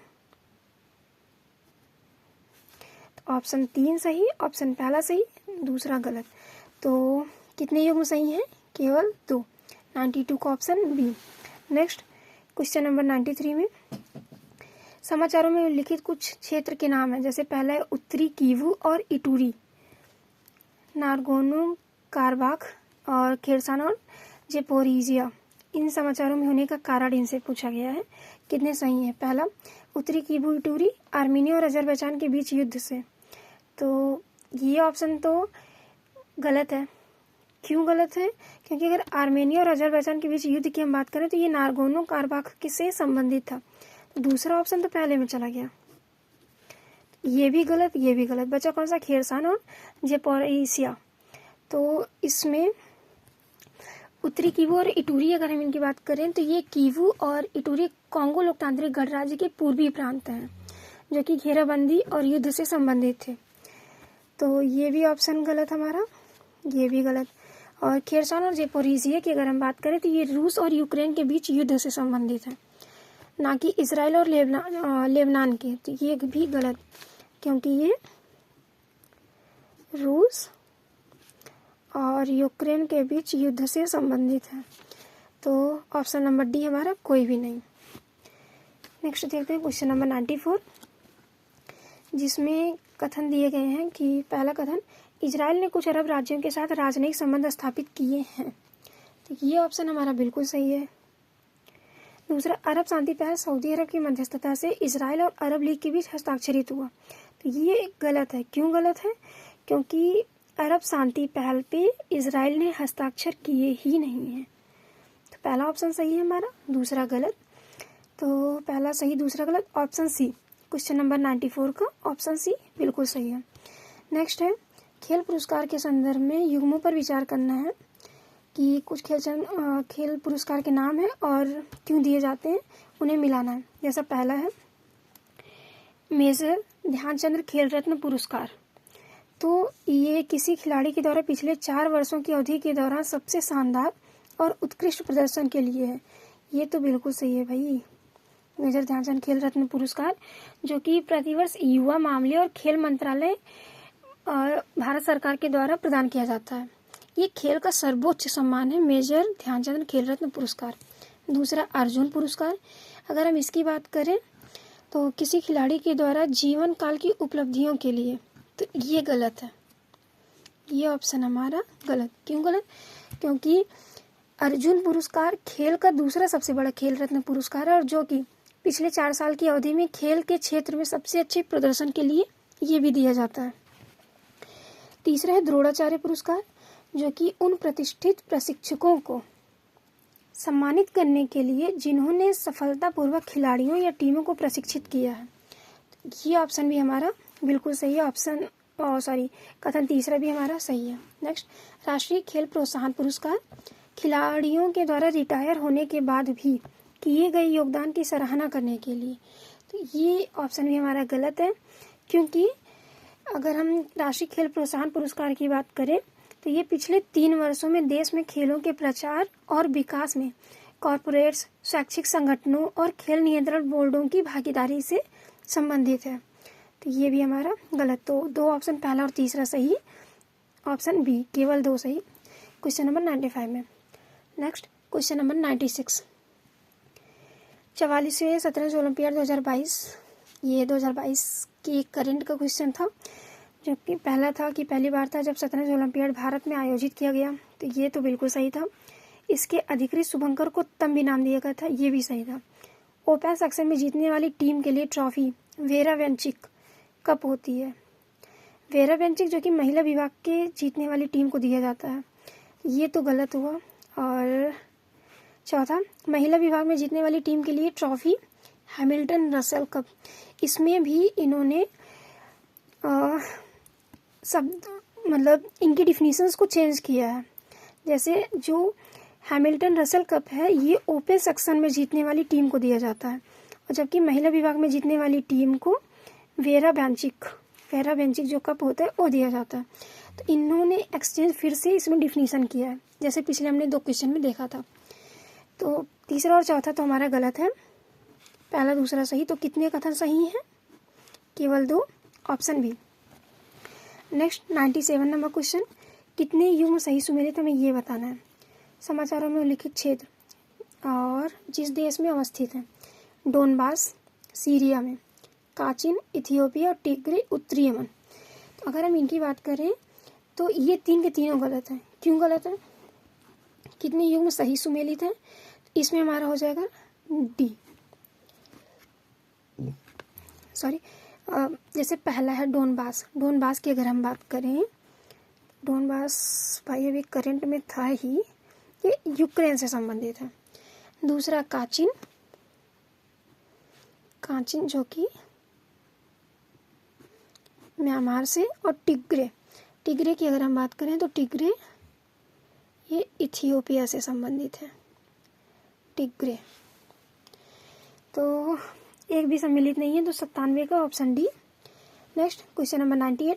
तो ऑप्शन 3 सही, ऑप्शन पहला सही, दूसरा गलत। तो कितने युग्म सही हैं? केवल 2। 92 का option B. Next question number 93 में समाचारों में लिखित कुछ क्षेत्र के नाम हैं। जैसे पहला है उत्तरी कीवू और इटूरी, नारगोनो कारबाख और खेरसान और जेपोरिजिया। इन समाचारों में होने का कारण इनसे पूछा गया है, कितने सही हैं। पहला, उत्तरी कीवू इटूरी आर्मीनिया और अजरबैजान के बीच युद्ध से, तो ये ऑप्शन तो गलत है। क्यों गलत है? क्योंकि अगर आर्मेनिया और अजरबैजान के बीच युद्ध की हम बात करें तो ये नारगोनो कारबाख से संबंधित था। दूसरा ऑप्शन तो पहले में चला गया, ये भी गलत, ये भी गलत। बचा कौन सा? खेरसान और जेपोरिजिया। तो इसमें उत्तरी कीवू और इटूरी अगर हम इनकी बात करें तो ये कीवू और इटूरी कांगो लोकतांत्रिक गणराज्य के पूर्वी प्रांत हैं, जो कि घेराबंदी और युद्ध से संबंधित थे। तो ये भी ऑप्शन गलत हमारा, ये भी गलत। और खेरसान और जेपोरिजिया की अगर हम बात करें तो ये रूस और यूक्रेन के बीच युद्ध से संबंधित है, ना कि इसराइल और लेबनान के। तो ये भी गलत, क्योंकि ये रूस और यूक्रेन के बीच युद्ध से संबंधित है। तो ऑप्शन नंबर डी हमारा कोई भी नहीं। नेक्स्ट देखते हैं क्वेश्चन नंबर 94, जिसमें कथन दिए गए हैं कि पहला कथन, इजराइल ने कुछ अरब राज्यों के साथ राजनयिक संबंध स्थापित किए हैं। तो ये ऑप्शन हमारा बिल्कुल सही है। दूसरा, अरब शांति पहल सऊदी अरब की मध्यस्थता से इजराइल और अरब लीग के बीच हस्ताक्षरित हुआ। तो ये गलत है। क्यों गलत है? क्योंकि अरब शांति पहल पे इजराइल ने हस्ताक्षर किए ही नहीं हैं। तो पहला ऑप्शन सही है हमारा, दूसरा गलत। तो पहला सही, दूसरा गलत। ऑप्शन सी, क्वेश्चन नंबर 94 का ऑप्शन सी बिल्कुल सही है। नेक्स्ट है, खेल पुरस्कार के संदर्भ में युग्मों पर विचार करना है कि कुछ खेल पुरस्कार के नाम है और क्यों दिए जाते हैं, उन्हें मिलाना है। जैसा पहला है मेजर ध्यानचंद खेल रत्न पुरस्कार। तो ये किसी खिलाड़ी के द्वारा पिछले 4 वर्षों की अवधि के दौरान सबसे शानदार और उत्कृष्ट प्रदर्शन के लिए है। ये तो बिल्कुल सही है भाई, मेजर ध्यानचंद खेल रत्न पुरस्कार, जो कि प्रतिवर्ष युवा मामले और खेल मंत्रालय और भारत सरकार के द्वारा प्रदान किया जाता है। ये खेल का सर्वोच्च सम्मान है, मेजर ध्यानचंद खेल रत्न पुरस्कार। दूसरा, अर्जुन पुरस्कार। अगर हम इसकी बात करें तो किसी खिलाड़ी के द्वारा जीवन काल की उपलब्धियों के लिए, तो ये गलत है। ये ऑप्शन हमारा गलत। क्यों गलत? क्योंकि अर्जुन पुरस्कार खेल का दूसरा सबसे बड़ा खेल रत्न पुरस्कार है और जो कि पिछले 4 साल की अवधि में खेल के क्षेत्र में सबसे अच्छे प्रदर्शन के लिए ये भी दिया जाता है। तीसरा है द्रोणाचार्य पुरस्कार, जो कि उन प्रतिष्ठित प्रशिक्षकों को सम्मानित करने के लिए जिन्होंने सफलतापूर्वक खिलाड़ियों या टीमों को प्रशिक्षित किया है। ये ऑप्शन भी हमारा बिल्कुल सही है। कथन तीसरा भी हमारा सही है। नेक्स्ट, राष्ट्रीय खेल प्रोत्साहन पुरस्कार, खिलाड़ियों के द्वारा रिटायर होने के बाद भी किए गए योगदान की सराहना करने के लिए। तो ये ऑप्शन भी हमारा गलत है, क्योंकि अगर हम राष्ट्रीय खेल प्रोत्साहन पुरस्कार की बात करें तो ये पिछले 3 वर्षों में देश में खेलों के प्रचार और विकास में कॉरपोरेट्स, शैक्षिक संगठनों और खेल नियंत्रण बोर्डों की भागीदारी से संबंधित है। तो ये भी हमारा गलत। तो 2 ऑप्शन, पहला और तीसरा सही, ऑप्शन बी केवल 2 सही क्वेश्चन नंबर 95 में। नेक्स्ट, क्वेश्चन नंबर 96, 44वें शतरंज ओलंपियाड 2022। ये 2022 की करंट का क्वेश्चन था, जो कि पहला था कि पहली बार था जब शतरंज ओलंपियाड भारत में आयोजित किया गया। तो ये तो बिल्कुल सही था। इसके अधिकृत शुभंकर को तंबी नाम दिया गया था, ये भी सही था। ओपन सेक्शन में जीतने वाली टीम के लिए ट्रॉफी वेरा वेंचिक कब होती है? वेरा वेंचिक जो कि महिला विभाग के जीतने वाली टीम को दिया जाता है, ये तो गलत हुआ। और चौथा, महिला विभाग में जीतने वाली टीम के लिए ट्रॉफी हैमिल्टन रसेल कप। इसमें भी इन्होंने इनकी डिफिनीशंस को चेंज किया है। जैसे जो हैमिल्टन रसेल कप है, ये ओपन सेक्शन में जीतने वाली टीम को दिया जाता है, और जबकि महिला विभाग में जीतने वाली टीम को वेरा वेंचिक जो कप होता है वो दिया जाता है। तो इन्होंने एक्सचेंज फिर से इसमें डिफिनीशन किया है, जैसे पिछले हमने 2 क्वेश्चन में देखा था। तो तीसरा और चौथा तो हमारा गलत है, पहला दूसरा सही। तो कितने कथन सही हैं? केवल 2, option B. Next, 97 number question, कितने युग्म सही सुमेलित हमें ये बताना है। समाचारों में उल्लिखित क्षेत्र और जिस देश में अवस्थित है, डोनबास सीरिया में, काचिन इथियोपिया और टिग्रे उत्तरी यमन। तो अगर हम इनकी बात करें तो ये 3 के तीनों गलत हैं। क्यों गलत है? कितने युग्म सही सुमेलित हैं? इसमें हमारा हो जाएगा डी। जैसे पहला है डोनबास की अगर हम बात करें, डोनबास भाई अभी करंट में था ही, ये यूक्रेन से संबंधित है। दूसरा काचिन जो कि म्यांमार से, और टिग्रे की अगर हम बात करें तो टिग्रे ये इथियोपिया से संबंधित है। टिग्रे तो एक भी सम्मिलित नहीं है, तो 97 का option D. Next, question number 98,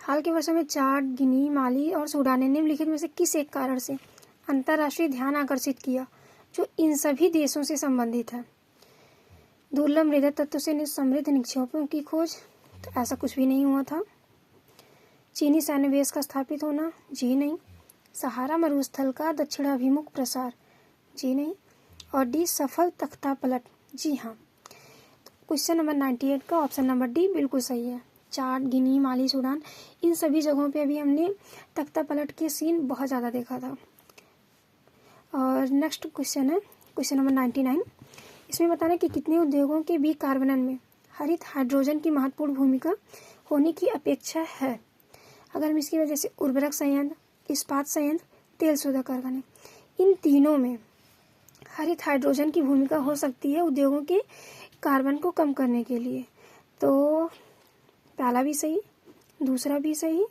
हाल के वर्षों में चाड, गिनी, माली और सूडान ने निम्नलिखित में से किस एक कारण से अंतर्राष्ट्रीय ध्यान आकर्षित किया जो इन सभी देशों से संबंधित है? दुर्लभ मृदा तत्व से समृद्ध निक्षेपों की खोज, तो ऐसा कुछ भी नहीं हुआ था। चीनी सैन्य बेस का स्थापित होना, जी नहीं। सहारा मरुस्थल का दक्षिणाभिमुख प्रसार, जी नहीं। और डी, सफल तख्ता पलट, जी हाँ। तो क्वेश्चन नंबर 98 का ऑप्शन नंबर डी बिल्कुल सही है। चाड, गिनी, माली, सूडान, इन सभी जगहों पे अभी हमने तख्ता पलट के सीन बहुत ज़्यादा देखा था। और नेक्स्ट क्वेश्चन है क्वेश्चन नंबर 99। इसमें बताना कि कितने उद्योगों के बीच कार्बन में हरित हाइड्रोजन की महत्वपूर्ण भूमिका होने की अपेक्षा है। अगर हम इसकी वजह से उर्वरक संयंत्र, इस्पात संयंत्र, तेल शोधक कारखाने, इन तीनों में हरित हाइड्रोजन की भूमिका हो सकती है उद्योगों के कार्बन को कम करने के लिए। तो पहला भी सही, दूसरा भी सही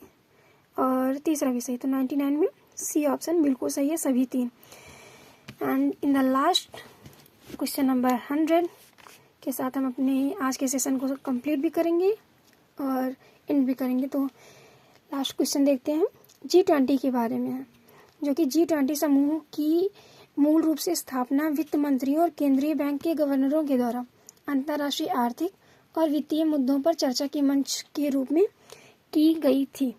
और तीसरा भी सही। तो 99 में सी ऑप्शन बिल्कुल सही है, सभी तीन। And in the last question number 100 के साथ हम अपने आज के सेशन को कंप्लीट भी करेंगे और एंड भी करेंगे। तो लास्ट क्वेश्चन देखते हैं, G20 के बारे में है, जो कि G20 समूह की मूल रूप से स्थापना वित्त मंत्रियों और केंद्रीय बैंक के गवर्नरों के द्वारा अंतर्राष्ट्रीय आर्थिक और वित्तीय मुद्दों पर चर्चा के मंच के रूप में की गई थी।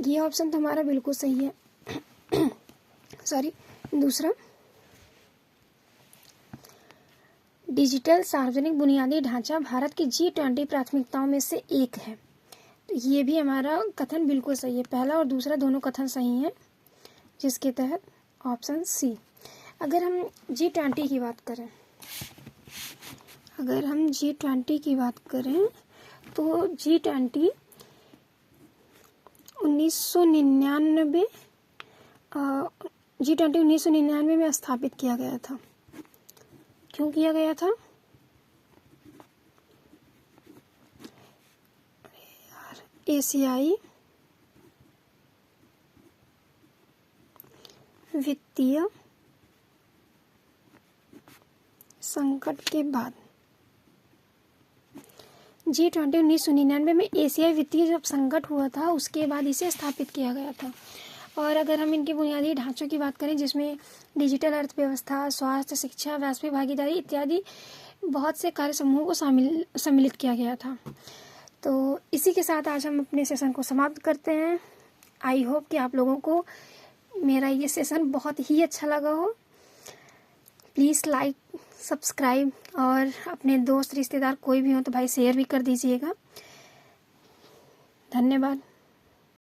ये ऑप्शन तो हमारा बिल्कुल सही है। सॉरी, दूसरा, डिजिटल सार्वजनिक बुनियादी ढांचा भारत की G20 प्राथमिकताओं में से एक है। तो ये भी हमारा कथन बिल्कुल सही है, पहला और दूसरा दोनों कथन सही हैं, जिसके तहत ऑप्शन सी। अगर हम G20 की बात करें, तो G20 1999 में स्थापित किया गया था। क्यों किया गया था? एशियाई वित्तीय संकट के बाद G20 1999 में एशियाई वित्तीय जब संकट हुआ था, उसके बाद इसे स्थापित किया गया था। और अगर हम इनके बुनियादी ढांचों की बात करें, जिसमें डिजिटल अर्थव्यवस्था, स्वास्थ्य, शिक्षा, वैश्विक भागीदारी इत्यादि बहुत से कार्य समूहों को सम्मिलित किया गया था। तो इसी के साथ आज हम अपने सेशन को समाप्त करते हैं। आई होप कि आप लोगों को मेरा ये सेशन बहुत ही अच्छा लगा हो। प्लीज़ लाइक, सब्सक्राइब और अपने दोस्त रिश्तेदार कोई भी हो तो भाई शेयर भी कर दीजिएगा। धन्यवाद।